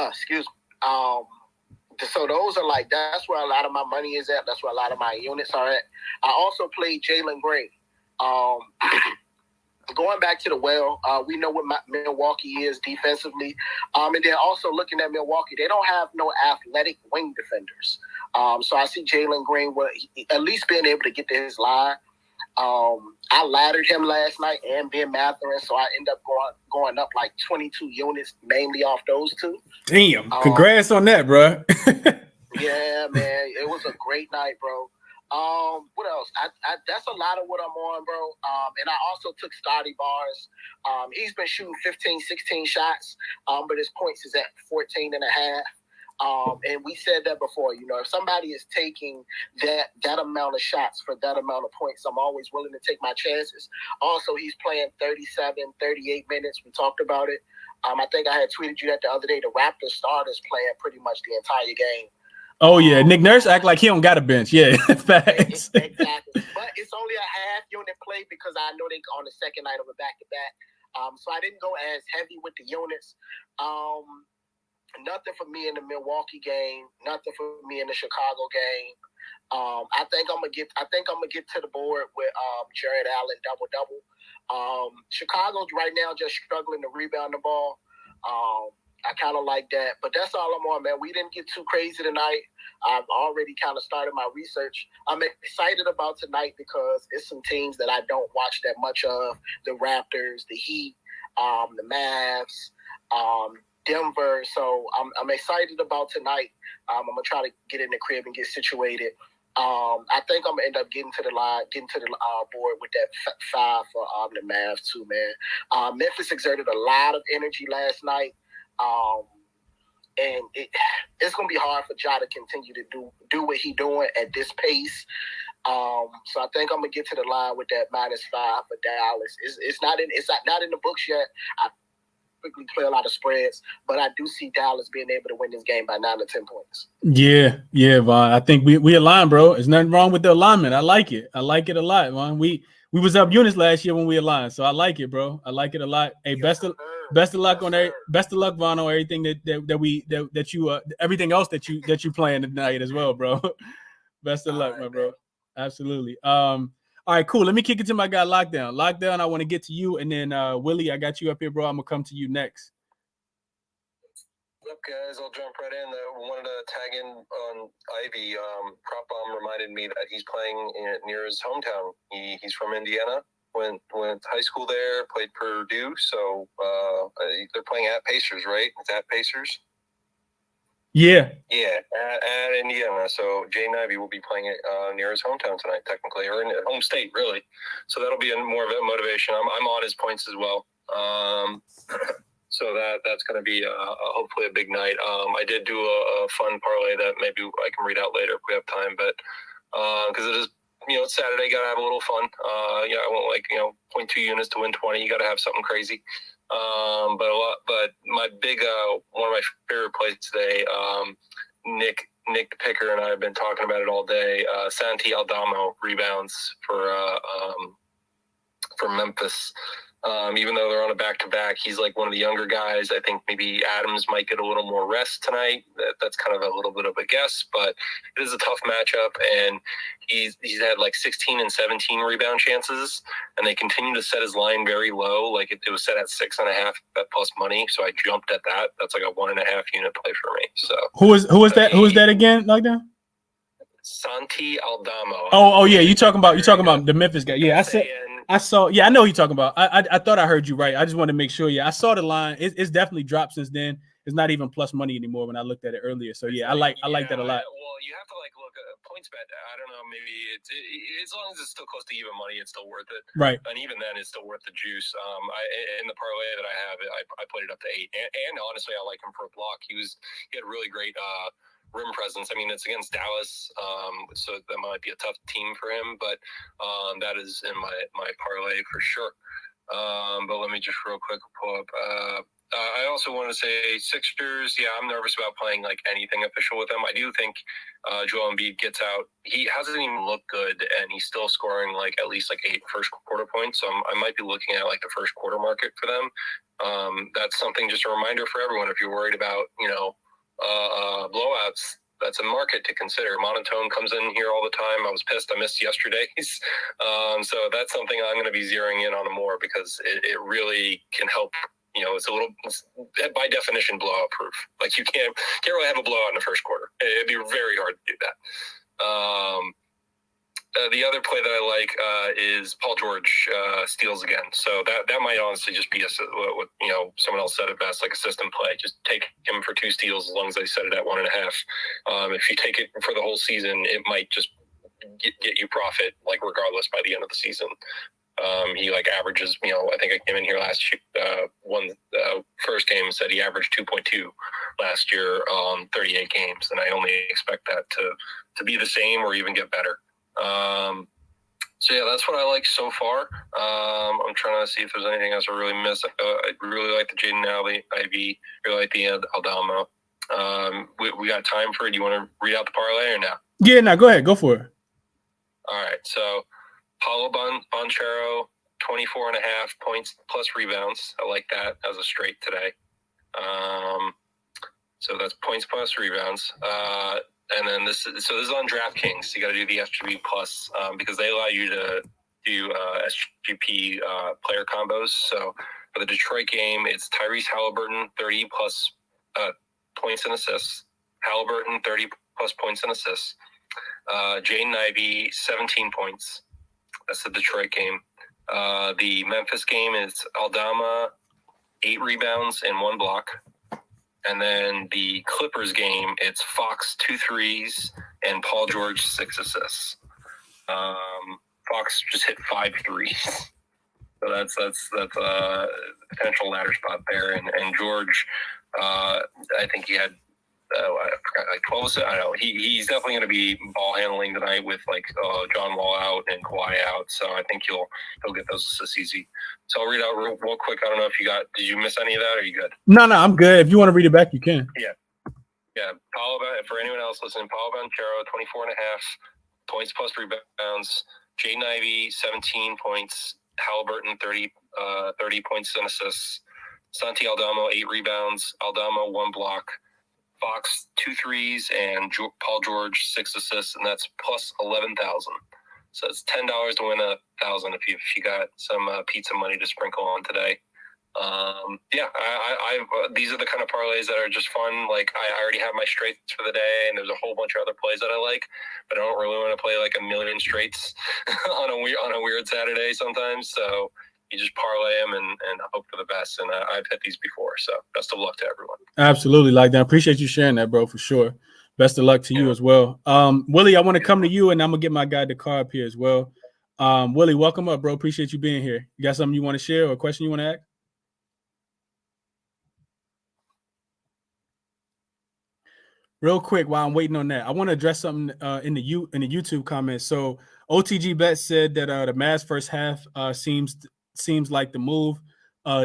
Excuse me. So those are that's where a lot of my money is at. That's where a lot of my units are at. I also played Jalen Green. Going back to the well, we know what Milwaukee is defensively. And then also looking at Milwaukee, they don't have no athletic wing defenders. So I see Jalen Green at least being able to get to his line. I laddered him last night and Ben Mathurin, so I end up going up like 22 units, mainly off those two. Damn, congrats on that, bro. Yeah, man, it was a great night, bro. What else? That's a lot of what I'm on, bro. And I also took Scotty Barnes. He's been shooting 15, 16 shots, but his points is at 14.5. And we said that before, if somebody is taking that amount of shots for that amount of points, I'm always willing to take my chances. Also, he's playing 37, 38 minutes. We talked about it. I think I had tweeted you that the other day. The Raptors starters playing pretty much the entire game. Oh yeah, Nick Nurse act like he don't got a bench. Yeah, facts. Exactly. But it's only a half unit play because I know they on the second night of a back-to-back. So I didn't go as heavy with the units. Nothing for me in the Milwaukee game. Nothing for me in the Chicago game. I think I'm gonna get to the board with Jared Allen double. Chicago's right now just struggling to rebound the ball. I kind of like that, but that's all I'm on, man. We didn't get too crazy tonight. I've already kind of started my research. I'm excited about tonight because it's some teams that I don't watch that much of: the Raptors, the Heat, the Mavs, Denver. So I'm excited about tonight. I'm gonna try to get in the crib and get situated. I think I'm gonna end up getting to the board with that 5 for the Mavs too, man. Memphis exerted a lot of energy last night. And it's gonna be hard for Ja to continue to do what he's doing at this pace. So I think I'm gonna get to the line with that -5 for Dallas. It's not in the books yet. I typically play a lot of spreads, but I do see Dallas being able to win this game by 9 or 10 points. Yeah, Vaughn. I think we align, bro. There's nothing wrong with the alignment. I like it. I like it a lot, Vaughn. We was up units last year when we aligned, so I like it, bro. I like it a lot. Hey, best of luck on best of luck, Vaughn, on everything that you everything else that you playing tonight as well, bro. Best of luck, my bro. Absolutely. All right, cool. Let me kick it to my guy Lockdown. I want to get to you, and then Willie, I got you up here, bro. I'm gonna come to you next. What's up, guys? I'll jump right in. Wanted to tag in on Ivy. Prop Bomb reminded me that he's playing near his hometown. He's from Indiana. Went to high school there. Played Purdue. So they're playing at Pacers, right? It's at Pacers. Yeah, at Indiana. So Jaden Ivey will be playing it near his hometown tonight, technically, or in home state, really. So that'll be more of a motivation. I'm on his points as well. So that's going to be hopefully a big night. I did do a fun parlay that maybe I can read out later if we have time, but because it is, it's Saturday, got to have a little fun. I want 0.2 units to win 20. You got to have something crazy. But my big one of my favorite plays today, Nick Picker and I have been talking about it all day. Santi Aldama rebounds for Memphis. Even though they're on a back-to-back, he's like one of the younger guys. I think maybe Adams might get a little more rest tonight. That's kind of a little bit of a guess, but it is a tough matchup, and he's had like 16 and 17 rebound chances, and they continue to set his line very low. Like it was set at 6.5 at plus money, so I jumped at that. That's like a 1.5 unit play for me. So who is that? Who is that again? Lockdown? Santi Aldama. Oh yeah, you talking about the Memphis guy? Yeah, I saw. Yeah, I know who you're talking about. I thought I heard you right. I just wanted to make sure. Yeah, I saw the line. It's definitely dropped since then. It's not even plus money anymore when I looked at it earlier. So yeah, I like that a lot. Well, you have to look at PointsBet. I don't know. Maybe it's as long as it's still close to even money, it's still worth it. Right. And even then, it's still worth the juice. In the parlay that I have, I played it up to 8. And honestly, I like him for a block. He had really great rim presence. I mean, it's against Dallas, so that might be a tough team for him. But that is in my parlay for sure. But let me just real quick pull up. I also want to say Sixers. Yeah, I'm nervous about playing like anything official with them. I do think Joel Embiid gets out. He hasn't even looked good, and he's still scoring like at least like 8 first quarter points. So I might be looking at like the first quarter market for them. That's something, just a reminder for everyone. If you're worried about blowouts, that's a market to consider. Monotone comes in here all the time. I was pissed I missed yesterday's. So that's something I'm going to be zeroing in on more because it really can help. It's by definition blowout proof. Like you can't really have a blowout in the first quarter. It'd be very hard to do that. The other play that I like is Paul George steals again. So that might honestly just be what someone else said it best, like a system play. Just take him for 2 steals as long as they set it at 1.5. If you take it for the whole season, it might just get you profit, like regardless by the end of the season. He averages, I think I came in here last year, first game said he averaged 2.2 last year on 38 games. And I only expect that to be the same or even get better. So yeah, that's what I like so far. I'm trying to see if there's anything else I really miss. I really like the Jaden Ivey, really like the Aldama. We got time for it. Do you want to read out the parlay or no? Yeah, no, go ahead. Go for it. All right. So Paulo Banchero, 24.5 points plus rebounds. I like that as a straight today. So that's points plus rebounds. And then this is on DraftKings. You got to do the SGP plus because they allow you to do SGP player combos. So for the Detroit game, it's Tyrese Halliburton, 30 plus points and assists. Halliburton, 30 plus points and assists. Jaden Ivey, 17 points. That's the Detroit game. The Memphis game is Aldama, 8 rebounds and 1 block. And then the Clippers game, it's Fox, 2 threes, and Paul George, 6 assists. Fox just hit 5 threes. So that's a potential ladder spot there. And George, I think he had, I forgot, like 12 assists. I don't know. He's definitely going to be ball handling tonight with like John Wall out and Kawhi out. So I think he'll get those assists easy. So I'll read out real quick. I don't know if did you miss any of that? Or are you good? No, I'm good. If you want to read it back, you can. Yeah. Paulo, for anyone else listening, Paulo Banchero, 24.5 points plus rebounds. Jaden Ivey, 17 points. Halliburton, 30 points and assists. Santi Aldama, 8 rebounds. Aldama, 1 block. Fox, 2 threes, and Paul George, 6 assists, and that's plus 11,000. So it's $10 to win 1,000 if you got some pizza money to sprinkle on today. These are the kind of parlays that are just fun. Like I already have my straights for the day, and there's a whole bunch of other plays that I like, but I don't really want to play like a million straights on a weird Saturday sometimes. So you just parlay them and hope for the best. And I've hit these before, so best of luck to everyone. Absolutely, like that. Appreciate you sharing that, bro, for sure. Best of luck to you as well. Willie, I want to come to you, and I'm gonna get my guy Dakar up here as well. Willie, welcome up, bro. Appreciate you being here. You got something you want to share or a question you want to ask? Real quick, while I'm waiting on that, I want to address something in the YouTube comments. So OTG Bet said that the Mavs first half seems like the move.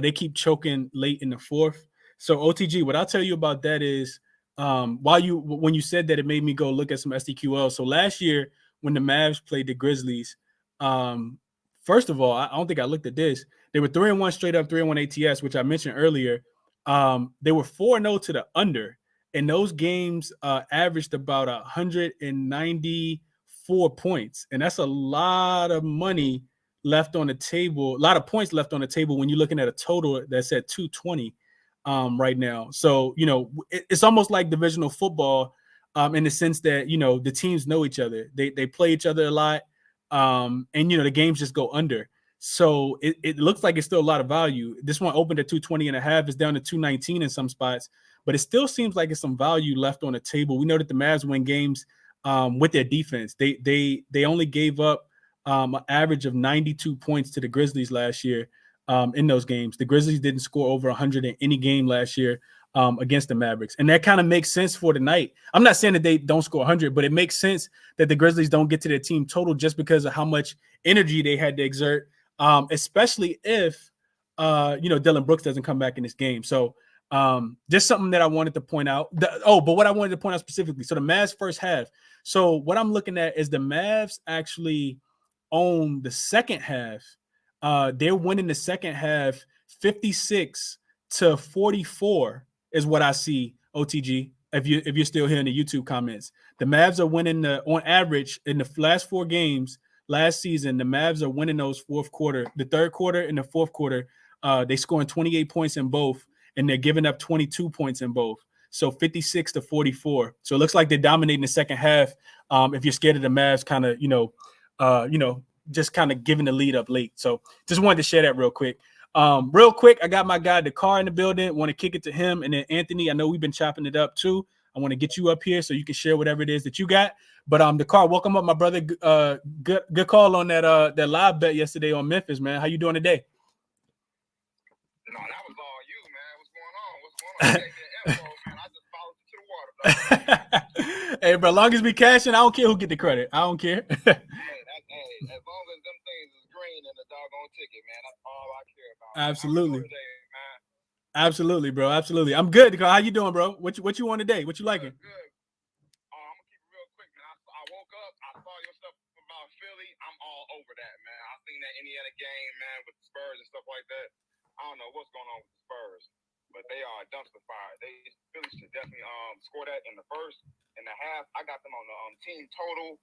They keep choking late in the fourth. So OTG, what I'll tell you about that is when you said that, it made me go look at some SDQL. So last year when the Mavs played the Grizzlies, first of all, I don't think I looked at this. They were 3-1 straight up, 3-1 ATS, which I mentioned earlier. They were 4-0 to the under. And those games averaged about 194 points. And that's a lot of money left on the table, a lot of points left on the table when you're looking at a total that's at 220 right now. So, it's almost like divisional football in the sense that, the teams know each other. They play each other a lot. And, the games just go under. So it looks like it's still a lot of value. This one opened at 220.5. It's down to 219 in some spots. But it still seems like it's some value left on the table. We know that the Mavs win games with their defense. They only gave up an average of 92 points to the Grizzlies last year in those games. The Grizzlies didn't score over 100 in any game last year against the Mavericks. And that kind of makes sense for tonight. I'm not saying that they don't score 100, but it makes sense that the Grizzlies don't get to their team total just because of how much energy they had to exert, especially if, Dylan Brooks doesn't come back in this game. So, just something that I wanted to point out. But what I wanted to point out specifically. So the Mavs first half. So what I'm looking at is the Mavs actually own the second half. They're winning the second half 56-44 is what I see. OTG. If you're still here in the YouTube comments, the Mavs are winning on average in the last 4 games last season. The Mavs are winning those the third quarter and the fourth quarter. They scoring 28 points in both. And they're giving up 22 points in both. So 56-44. So it looks like they're dominating the second half. If you're scared of the Mavs, kind of, just kind of giving the lead up late. So just wanted to share that real quick. Real quick, I got my guy Dakar in the building. Want to kick it to him. And then Anthony, I know we've been chopping it up too. I want to get you up here so you can share whatever it is that you got. But Dakar, welcome up, my brother. Good call on that live bet yesterday on Memphis, man. How you doing today? No, that was all you, man. What's going on? I just followed you to the water, dog. Hey, bro, as long as we cashing, I don't care who get the credit. I don't care. Hey, as long as them things is green in the doggone ticket, man, that's all I care about. Absolutely. Today, man. Absolutely, bro. Absolutely. I'm good. How you doing, bro? What you on today? What you liking? Good. I'm gonna keep it real quick, man. I woke up, I saw your stuff about Philly. I'm all over that, man. I seen that Indiana game, man, with the Spurs and stuff like that. I don't know what's going on with the Spurs, but they are a dumpster fire. Philly should definitely score that in the first and a half. I got them on the team total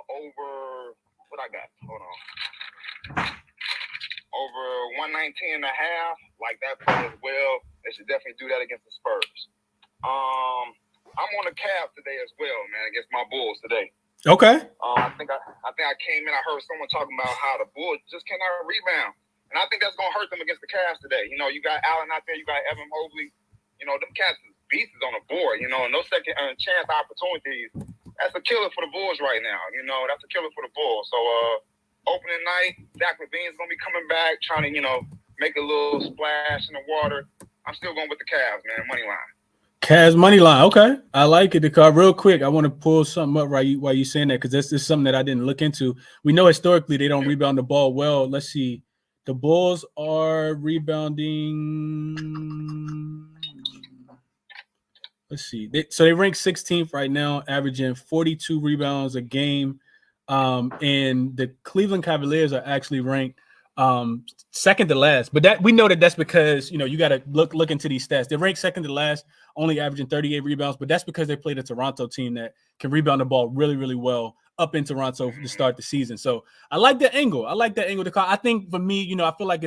over what I got. Hold on. Over 119 and a half, like that play as well. They should definitely do that against the Spurs. I'm on the Cavs today as well, man, against my Bulls today. Okay. I think I came in, I heard someone talking about how the Bulls just cannot rebound. And I think that's going to hurt them against the Cavs today. You know, you got Allen out there, you got Evan Mobley. You know, them cats is beasts on the board, you know, and those second chance opportunities, that's a killer for the Bulls right now. You know, that's a killer for the Bulls. So, opening night, Zach LaVine's going to be coming back, trying to, you know, make a little splash in the water. I'm still going with the Cavs, man, money line. Cavs money line. Okay. I like it. Because real quick, I want to pull something up while you saying that, because this is something that I didn't look into. We know historically they don't rebound the ball well. Let's see. The Bulls are rebounding. Let's see. They rank 16th right now, averaging 42 rebounds a game. And the Cleveland Cavaliers are actually ranked second to last. But that we know that's because, you know, you got to look into these stats. They rank second to last, only averaging 38 rebounds, but that's because they played a Toronto team that can rebound the ball really, really well up in Toronto to start the season. So I like that angle. I think for me, you know, I feel like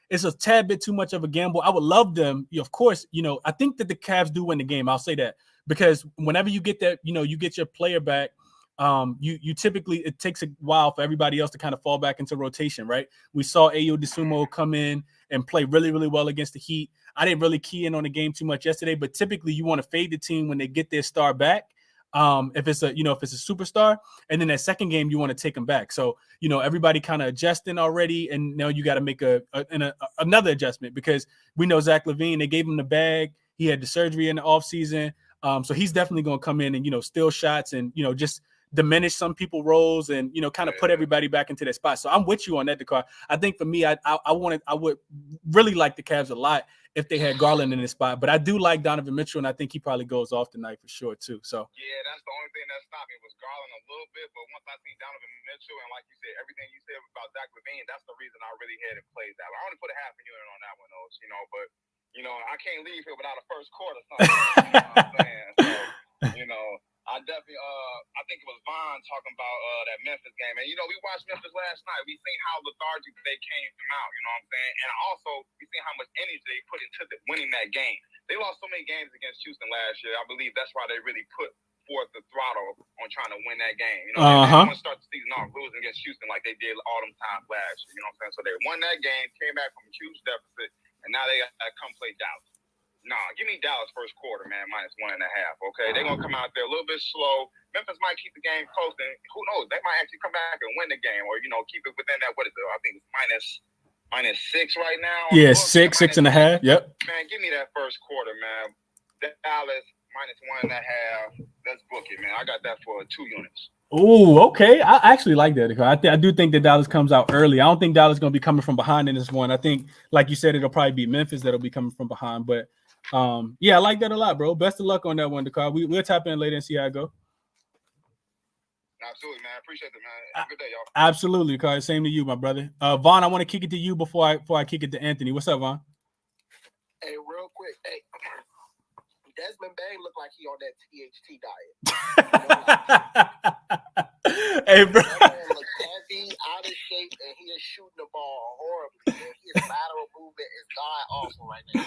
it's a tad bit too much of a gamble. I would love them. Of course, you know, I think that the Cavs do win the game. I'll say that, because whenever you get that, you know, you get your player back, you typically, it takes a while for everybody else to kind of fall back into rotation, right? We saw Ayo Dosunmu come in and play really, really well against the Heat. I didn't really key in on the game too much yesterday, but typically you want to fade the team when they get their star back. If it's a superstar, and then that second game you want to take them back. So, you know, everybody kind of adjusting already, and now you got to make another adjustment, because we know Zach LaVine, they gave him the bag. He had the surgery in the offseason. So he's definitely going to come in and, you know, steal shots and, you know, just diminish some people's roles and, you know, kind of put everybody back into their spot. So I'm with you on that, Dakar. I think for me, I would really like the Cavs a lot if they had Garland in this spot. But I do like Donovan Mitchell, and I think he probably goes off tonight for sure too. So yeah, that's the only thing that stopped me was Garland a little bit. But once I seen Donovan Mitchell, and like you said, everything you said about Zach LaVine, that's the reason I really had it played that way. I only put a half a unit on that one, though, you know. But you know, I can't leave here without a first quarter. You know what I'm saying? So, you know, I definitely, I think it was Vaughn talking about that Memphis game. And, you know, we watched Memphis last night. We seen how lethargic they came out, you know what I'm saying? And also, we seen how much energy they put into winning that game. They lost so many games against Houston last year. I believe that's why they really put forth the throttle on trying to win that game. You know, they didn't want to start the season off losing against Houston like they did all them times last year. You know what I'm saying? So they won that game, came back from a huge deficit, and now they got to come play Dallas. Nah, give me Dallas first quarter, man, -1.5. Okay, they're gonna come out there a little bit slow. Memphis might keep the game close, and who knows? They might actually come back and win the game, or, you know, keep it within that. What is it? I think it's -6 right now. Yeah, 6.5. Yep. Man, give me that first quarter, man. Dallas -1.5. Let's book it, man. I got that for 2 units. Oh, okay. I actually like that. I do think that Dallas comes out early. I don't think Dallas is going to be coming from behind in this one. I think, like you said, it'll probably be Memphis that'll be coming from behind. But yeah, I like that a lot, bro. Best of luck on that one, Dakar. We'll tap in later and see how it go. Absolutely, man. Appreciate it, man. Have a good day, y'all. Absolutely, Dakar. Same to you, my brother. Vaughn, I want to kick it to you before I kick it to Anthony. What's up, Vaughn? Hey, real quick. Hey, Desmond Bain looked like he on that THT diet. Hey, bro. That man look heavy, out of shape, and he is shooting the ball horribly. And his lateral movement is god awful right now.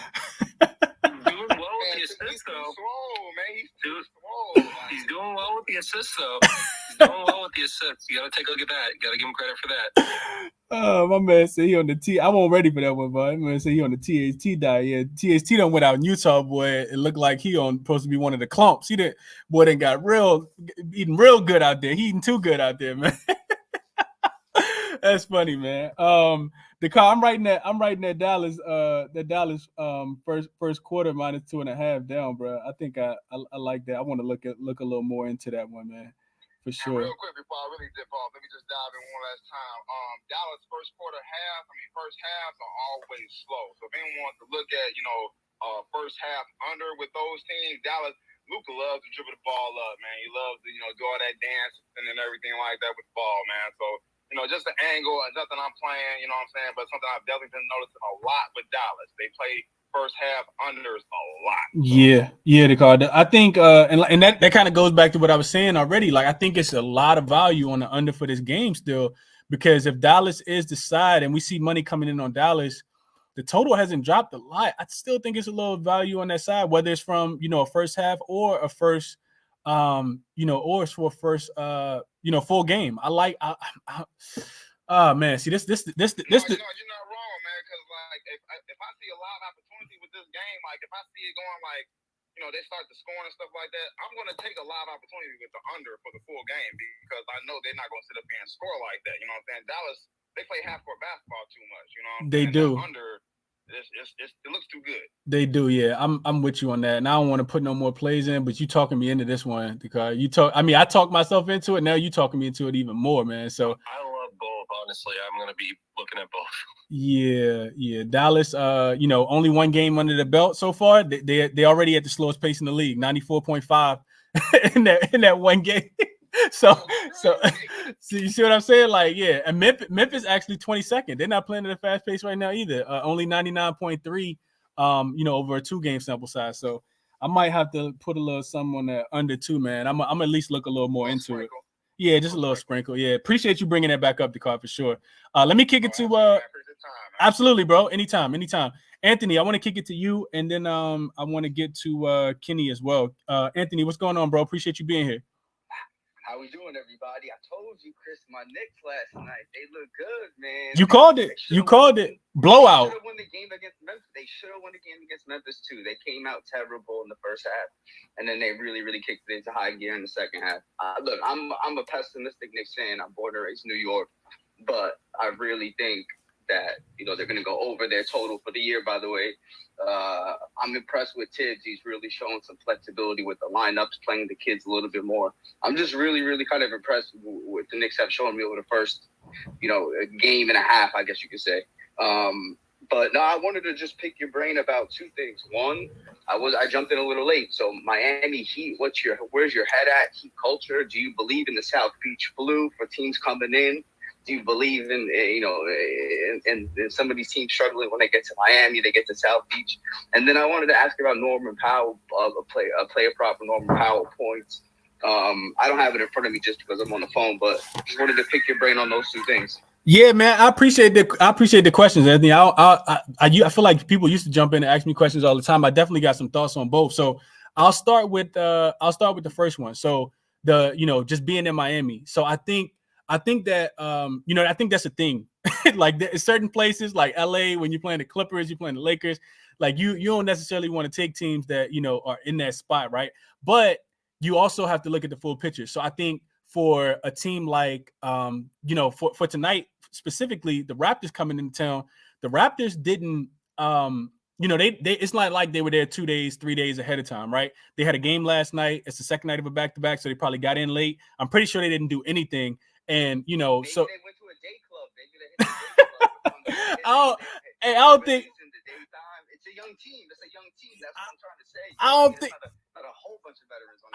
Doing well with the assist, though. He's doing well with the assist, though. He's doing well with the assists. You got to take a look at that. You got to give him credit for that. Oh, my man said he on the T. I wasn't ready for that one, but my man said he on the THT diet. Yeah, THT done went out in Utah, boy. It looked like he supposed to be one of the clumps. He didn't, boy, then got eating real good out there. He eating too good out there, man. That's funny, man. I'm writing that Dallas first quarter -2.5 down, bro. I think I like that. I want to look a little more into that one, man. For And sure. real quick before I really dip off, let me just dive in one last time. Dallas first halves are always slow. So if anyone wants to look at, first half under with those teams, Dallas, Luka loves to dribble the ball up, man. He loves to, do all that dance and everything like that with the ball, man. So, just the angle, nothing I'm playing, you know what I'm saying? But something I've definitely been noticing a lot with Dallas. They play first half unders a lot. So. Yeah, Ricardo. I think and that kind of goes back to what I was saying already. Like I think it's a lot of value on the under for this game still, because if Dallas is the side and we see money coming in on Dallas, the total hasn't dropped a lot. I still think it's a little value on that side, whether it's from a first half or a first or it's for a first full game. I like man, see this You're not wrong, man, because like if I see a lot of opportunity with this game, like if I see it going like they start to score and stuff like that, I'm going to take a lot of opportunity with the under for the full game because I know they're not going to sit up here and score like that. You know what I'm saying? Dallas, they play half-court basketball too much. You know what I'm saying? They do. Under, it looks too good. They do, yeah. I'm with you on that. And I don't want to put no more plays in, but you talking me into this one because I talked myself into it. Now you talking me into it even more, man. So I love both, honestly. I'm going to be looking at both. Yeah. Dallas, only one game under the belt so far. They already at the slowest pace in the league, 94.5 in that one game. So you see what I'm saying? Like, yeah, and Memphis actually 22nd. They're not playing at a fast pace right now either. Only 99.3, over a 2-game sample size. So I might have to put a little something on that under 2, man. I'm at least look a little more into it. Yeah, just a little sprinkle. Yeah, appreciate you bringing that back up, the card for sure. Let me kick it to absolutely, bro. Anytime. Anthony, I want to kick it to you, and then I want to get to Kenny as well. Anthony, what's going on, bro? Appreciate you being here. How we doing, everybody? I told you, Chris, my Knicks last night. They look good, man. You called it. Blowout. They should have won the game against Memphis. They should have won the game against Memphis, too. They came out terrible in the first half, and then they really, really kicked it into high gear in the second half. Look, I'm a pessimistic Knicks fan. I'm born and raised New York, but I really think that, they're going to go over their total for the year, by the way. I'm impressed with Tibbs. He's really showing some flexibility with the lineups, playing the kids a little bit more. I'm just really, really kind of impressed with the Knicks have shown me over the first, a game and a half, I guess you could say. But no, I wanted to just pick your brain about two things. One, I jumped in a little late. So Miami Heat, where's your head at? Heat culture? Do you believe in the South Beach flu for teams coming in? Do you believe in, in some of these teams struggling when they get to Miami, they get to South Beach? And then I wanted to ask about Norman Powell, a player prop for Norman Powell points. I don't have it in front of me just because I'm on the phone, but just wanted to pick your brain on those two things. Yeah, man, I appreciate the questions, Anthony. I feel like people used to jump in and ask me questions all the time. I definitely got some thoughts on both. So I'll start with the first one. So just being in Miami. So I think that I think that's a thing. Like there's certain places like LA, when you're playing the Clippers, you're playing the Lakers, like you don't necessarily want to take teams that are in that spot, right? But you also have to look at the full picture. So I think for a team like for tonight specifically, the Raptors coming into town, the Raptors didn't they it's not like they were there 2 days, 3 days ahead of time, right? They had a game last night. It's the second night of a back-to-back, so they probably got in late. I'm pretty sure they didn't do anything. And maybe so they went to a day club. Maybe they hit a day club. I don't think it's a young team. It's a young team. That's what I'm trying to say. I don't think not a whole bunch of veterans on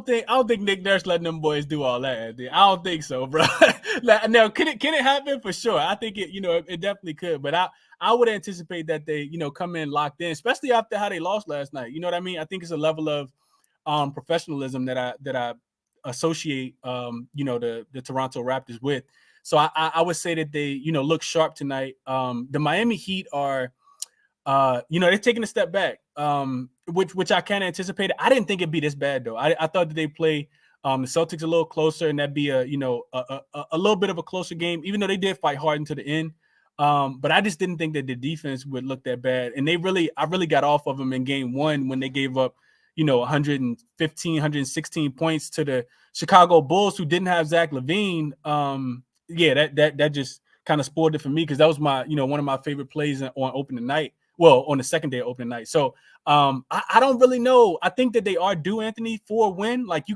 this I don't think Nick Nurse letting them boys do all that, Anthony. I don't think so, bro. Now, can it happen? For sure. I think it it definitely could. But I would anticipate that they come in locked in, especially after how they lost last night. You know what I mean? I think it's a level of professionalism that I associate the Toronto Raptors with. So I would say that they look sharp tonight. The Miami Heat are they're taking a step back, which I kind of anticipated. I didn't think it'd be this bad though. I thought that they play the Celtics a little closer, and that'd be a little bit of a closer game, even though they did fight hard into the end. But I just didn't think that the defense would look that bad, and I really got off of them in game one when they gave up 115, 116 points to the Chicago Bulls, who didn't have Zach LaVine. That just kind of spoiled it for me, because that was my one of my favorite plays on opening night. Well, on the second day of opening night. So I don't really know. I think that they are due, Anthony, for a win. Like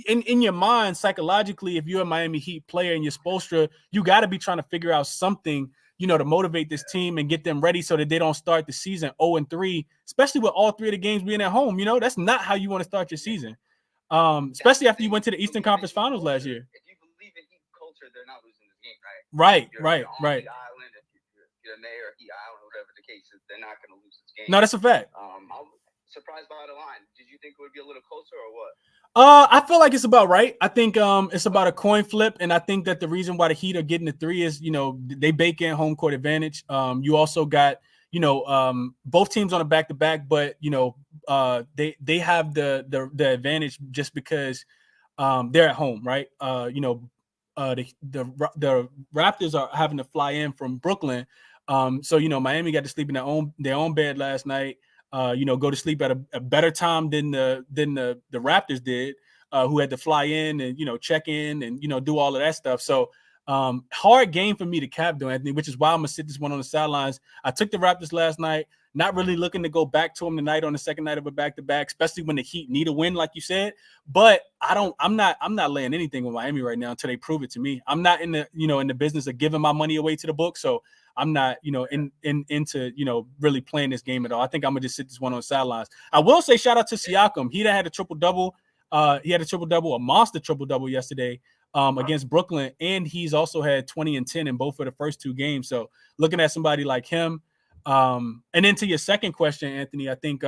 in your mind, psychologically, if you're a Miami Heat player and you're Spoelstra, you got to be trying to figure out something, to motivate this team and get them ready so that they don't start the season 0-3, especially with all three of the games being at home. That's not how you want to start your season, especially after you went to the Eastern Conference Finals last year. If you believe in Heat culture, they're not losing this game, right? Right. You're on Heat Island, if you're Mayor, Heat Island, whatever the case is, they're not going to lose this game. No, that's a fact. I'm surprised by the line. Did you think it would be a little closer or what? I feel like it's about right. I think it's about a coin flip, and I think that the reason why the Heat are getting the 3 is they bake in home court advantage. You also got both teams on a back-to-back, but they have the advantage just because they're at home, right? The Raptors are having to fly in from Brooklyn, so Miami got to sleep in their own bed last night. Go to sleep at a better time than the Raptors did, who had to fly in and check in and do all of that stuff. So hard game for me to cap, though, Anthony, which is why I'm gonna sit this one on the sidelines. I took the Raptors last night, not really looking to go back to them tonight on the second night of a back-to-back, especially when the Heat need a win, like you said. But I'm not laying anything with Miami right now until they prove it to me. I'm not in the business of giving my money away to the book, so I'm not, into really playing this game at all. I think I'm gonna just sit this one on the sidelines. I will say shout out to Siakam. He had a triple-double. He had a monster triple-double yesterday against Brooklyn, and he's also had 20 and 10 in both of the first 2 games. So looking at somebody like him, and then to your second question, Anthony, I think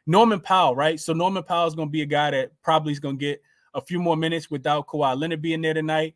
Norman Powell, right? So Norman Powell is gonna be a guy that probably is gonna get a few more minutes without Kawhi Leonard being there tonight.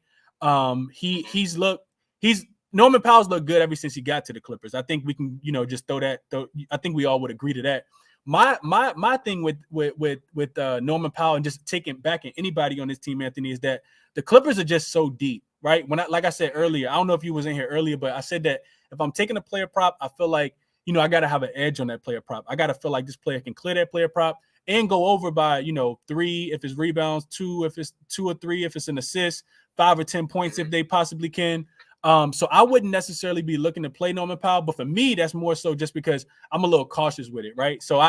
Norman Powell's looked good ever since he got to the Clippers. I think we can, just throw that. I think we all would agree to that. My thing with Norman Powell and just taking back anybody on this team, Anthony, is that the Clippers are just so deep, right? Like I said earlier, I don't know if you was in here earlier, but I said that if I'm taking a player prop, I feel like, I got to have an edge on that player prop. I got to feel like this player can clear that player prop and go over by, 3 if it's rebounds, 2 if it's 2 or 3 if it's an assist, 5 or 10 points if they possibly can. So I wouldn't necessarily be looking to play Norman Powell, but for me, that's more so just because I'm a little cautious with it, right? So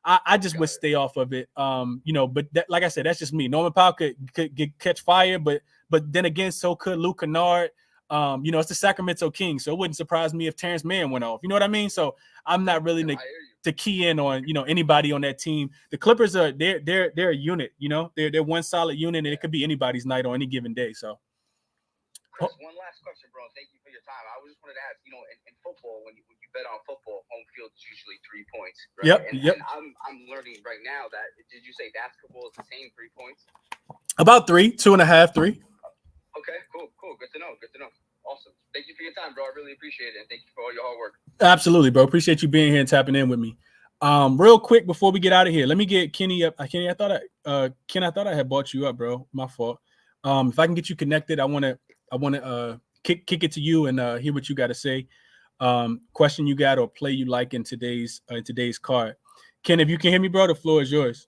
I just would stay off of it, but like I said, that's just me. Norman Powell could catch fire, but then again, so could Luke Kennard. It's the Sacramento Kings, so it wouldn't surprise me if Terrence Mann went off. You know what I mean? So I'm not really to key in on, anybody on that team. The Clippers they're a unit, they're one solid unit, and it could be anybody's night on any given day. So. Chris, one last question, bro. Thank you for your time. I just wanted to ask, in football, when you bet on football, home field is usually 3 points. Right? Yep. And I'm learning right now that, did you say basketball is the same 3 points? About 3, 2.5, 3. Okay, cool. Good to know. Awesome. Thank you for your time, bro. I really appreciate it. And thank you for all your hard work. Absolutely, bro. Appreciate you being here and tapping in with me. Real quick before we get out of here, let me get Kenny up. Kenny, I thought I had brought you up, bro. My fault. If I can get you connected, I want to kick it to you and hear what you got to say. Question you got or play you like in today's card. Ken, if you can hear me, bro, the floor is yours.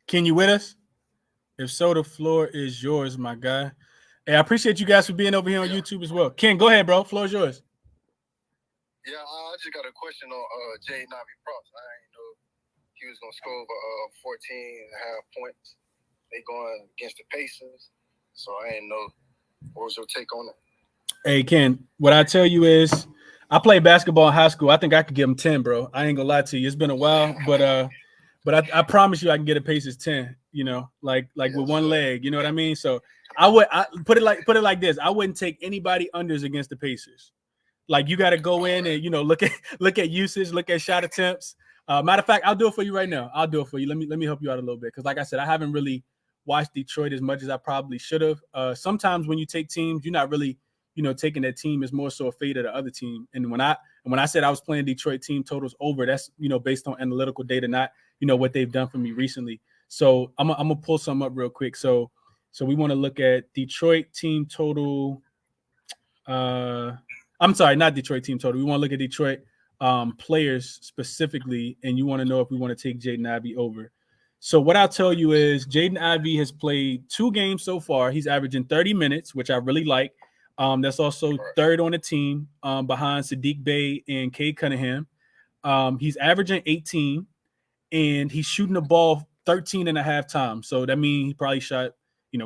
Ken, you with us? If so, the floor is yours, my guy. Hey, I appreciate you guys for being over here on YouTube as well. Ken, go ahead, bro. Floor is yours. Yeah, I just got a question on Jaden Ivey props. I didn't know he was going to score over 14.5 points. They going against the Pacers, so I didn't know. What was your take on it? Hey, Ken, what I tell you is I played basketball in high school. I think I could give him 10, bro. I ain't going to lie to you. It's been a while, but I promise you I can get a Pacers 10, like with one leg. You know what I mean? So I put it like this. I wouldn't take anybody unders against the Pacers. Like you got to go in and, look at usage, look at shot attempts. Matter of fact, I'll do it for you right now. I'll do it for you. Let me help you out a little bit. Cause like I said, I haven't really watched Detroit as much as I probably should have. Sometimes when you take teams, you're not really, taking that team. Is more so a fate of the other team. And when I said I was playing Detroit team totals over, that's, based on analytical data, not, what they've done for me recently. So I'm gonna pull some up real quick. So we want to look at Detroit team total. I'm sorry, not Detroit team total. We want to look at Detroit players specifically, and you want to know if we want to take Jaden Ivey over. So what I'll tell you is Jaden Ivey has played 2 games so far. He's averaging 30 minutes, which I really like. That's also third on the team behind Sadiq Bey and Cade Cunningham. He's averaging 18, and he's shooting the ball 13 and a half times. So that means he probably shot,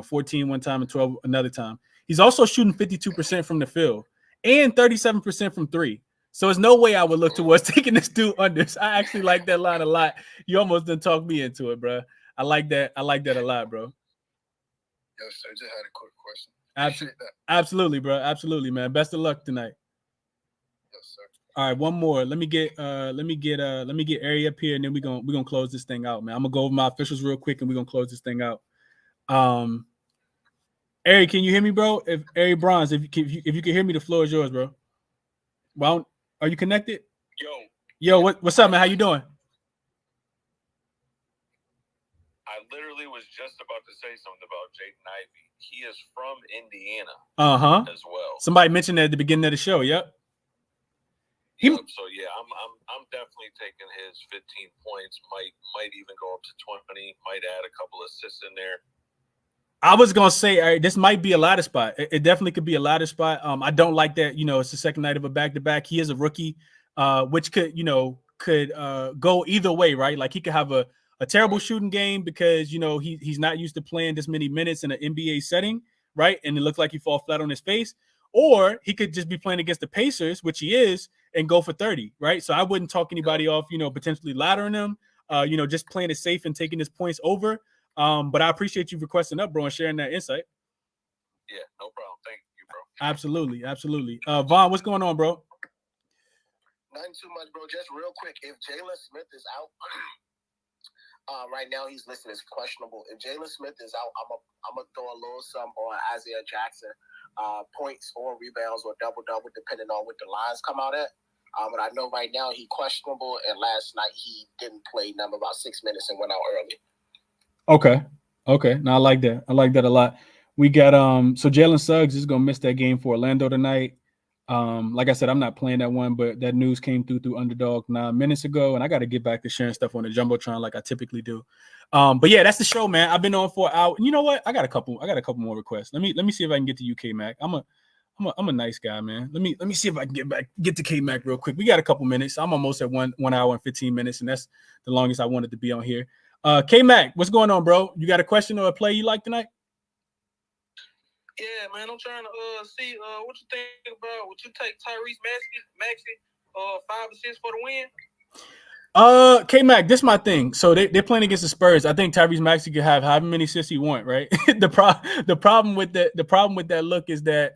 14 one time and 12 another time. He's also shooting 52% from the field and 37% from three. So there's no way I would look towards taking this dude under. I actually like that line a lot. You almost done talk me into it, bro. I like that a lot, bro. Yes, sir. Just had a quick question. Absolutely, bro. Absolutely, man. Best of luck tonight. Yes, sir. All right, one more. Let me get Ari up here, and then we're gonna close this thing out, man. I'm gonna go over my officials real quick, and we're gonna close this thing out. Ari, can you hear me, bro? If Ari Bronze, if you can hear me, the floor is yours, bro. Well, are you connected? Yo, what's up, man? How you doing? I literally was just about to say something about Jaden Ivey. He is from Indiana. As well. Somebody mentioned that at the beginning of the show. Yep. So yeah, I'm definitely taking his 15 points. Might even go up to 20. Might add a couple assists in there. I was gonna say, all right, this might be a ladder spot. It definitely could be a ladder spot. I don't like that. It's the second night of a back-to-back. He is a rookie, which could go either way, right? Like he could have a terrible shooting game because he's not used to playing this many minutes in an NBA setting, right? And it looks like he fall flat on his face. Or he could just be playing against the Pacers, which he is, and go for 30, right? So I wouldn't talk anybody off, potentially laddering him, just playing it safe and taking his points over. But I appreciate you requesting up, bro, and sharing that insight. Yeah, no problem. Thank you, bro. Absolutely. Vaughn, what's going on, bro? Nothing too much, bro. Just real quick, if Jalen Smith is out, right now he's listed as questionable. If Jalen Smith is out, I'm gonna throw a little something on Isaiah Jackson, points or rebounds or double-double, depending on what the lines come out at. But I know right now he's questionable, and last night he didn't play about 6 minutes and went out early. Okay. Now I like that. I like that a lot. We got so Jalen Suggs is gonna miss that game for Orlando tonight. Like I said, I'm not playing that one, but that news came through Underdog 9 minutes ago, and I got to get back to sharing stuff on the Jumbotron like I typically do. But yeah, that's the show, man. I've been on for an hour. You know what? I got a couple more requests. Let me see if I can get to UK Mac. I'm a nice guy, man. Let me see if I can get to K Mac real quick. We got a couple minutes. I'm almost at 1 hour and 15 minutes, and that's the longest I wanted to be on here. K Mac, what's going on, bro? You got a question or a play you like tonight? Yeah, man, I'm trying to see what you think about. Would you take Tyrese Maxey 5 assists for the win? K-Mac, this is my thing. So they're playing against the Spurs. I think Tyrese Maxey could have however many assists he want, right? The problem with that look is that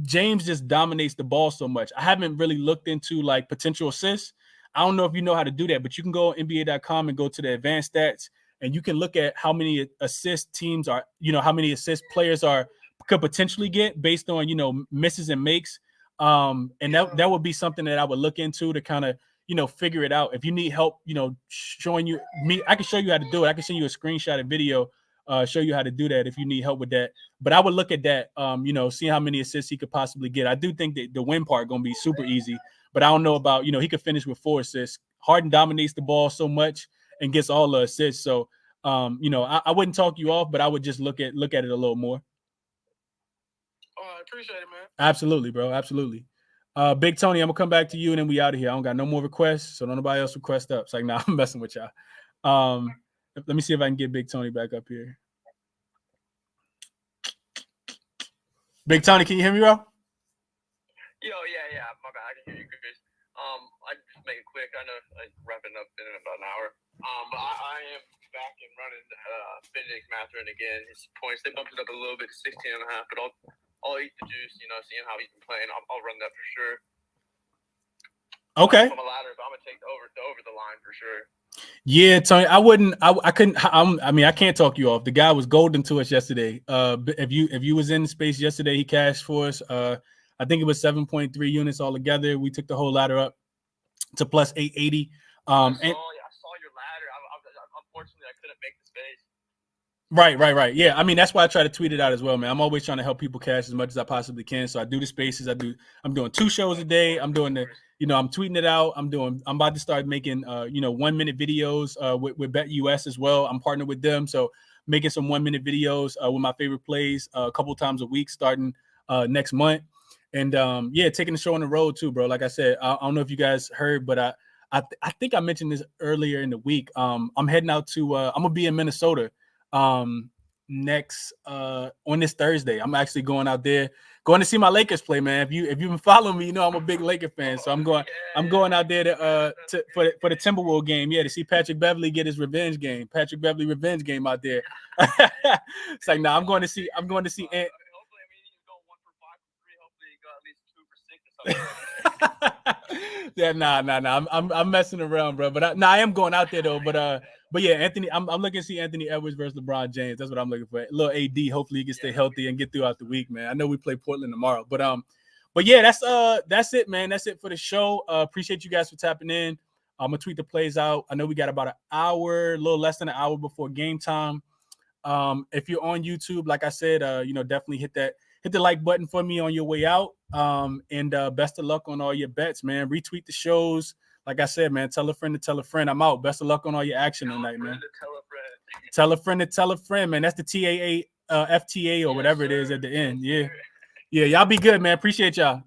James just dominates the ball so much. I haven't really looked into like potential assists. I don't know if you know how to do that, but you can go on NBA.com and go to the advanced stats, and you can look at how many assist teams are, how many assist players could potentially get based on, misses and makes. And that would be something that I would look into to kind of, figure it out. If you need help, showing you me, I can show you how to do it. I can send you a screenshot of video, show you how to do that if you need help with that. But I would look at that, see how many assists he could possibly get. I do think that the win part going to be super easy, but I don't know about, he could finish with 4 assists. Harden dominates the ball so much and gets all the assists. So, I wouldn't talk you off, but I would just look at it a little more. Oh, I appreciate it, man. Absolutely, bro. Absolutely. Big Tony, I'm gonna come back to you and then we out of here. I don't got no more requests, so don't nobody else request up. It's like, nah, I'm messing with y'all. Let me see if I can get Big Tony back up here. Big Tony, can you hear me, bro? Yo, yeah. My bad. I can hear you, Chris. I just make it quick. I know I'm wrapping up in about an hour. But I am back and running Phoenix Matherin again. His points, they bumped it up a little bit to 16.5, but I'll eat the juice, seeing how he's been playing. I'll run that for sure. Okay. I'm a ladder, but I'm gonna take the over the line for sure. Yeah, Tony, I couldn't. I can't talk you off. The guy was golden to us yesterday. If you was in the space yesterday, he cashed for us. I think it was 7.3 units altogether. We took the whole ladder up to plus 880. I saw your ladder. Unfortunately, I couldn't make the space. Right. Yeah, that's why I try to tweet it out as well, man. I'm always trying to help people cash as much as I possibly can. So I do the spaces. I'm doing 2 shows a day. I'm doing I'm tweeting it out. I'm about to start making 1-minute videos with BetUS as well. I'm partnered with them, so making some 1-minute videos with my favorite plays a couple times a week starting next month. And yeah, taking the show on the road too, bro. Like I said, I don't know if you guys heard, but I think I mentioned this earlier in the week. I'm heading out to I'm gonna be in Minnesota next on this Thursday. I'm actually going out there, going to see my Lakers play, man. If you've been following me, you know I'm a big Laker fan. So I'm going out there for the Timberwolves game, yeah, to see Patrick Beverly get his revenge game. Patrick Beverly revenge game out there. It's like, nah, I'm going to see Hopefully, I mean, you go 1 for 5 for 3. Hopefully, you got at least 2 for 6 or something. Yeah, nah. I'm messing around, bro. But I am going out there though. But yeah, Anthony, I'm looking to see Anthony Edwards versus LeBron James. That's what I'm looking for. A little AD. Hopefully he can stay healthy and get throughout the week, man. I know we play Portland tomorrow, but yeah, that's it, man. That's it for the show. Appreciate you guys for tapping in. I'm gonna tweet the plays out. I know we got about an hour, a little less than an hour before game time. If you're on YouTube, like I said, definitely hit the like button for me on your way out. And best of luck on all your bets, man. Retweet the shows. Like I said, man, tell a friend to tell a friend. I'm out. Best of luck on all your action tonight, man. Tell a friend to tell a friend, man. That's the TAA FTA or whatever it is at the end. Yeah. Y'all be good, man. Appreciate y'all.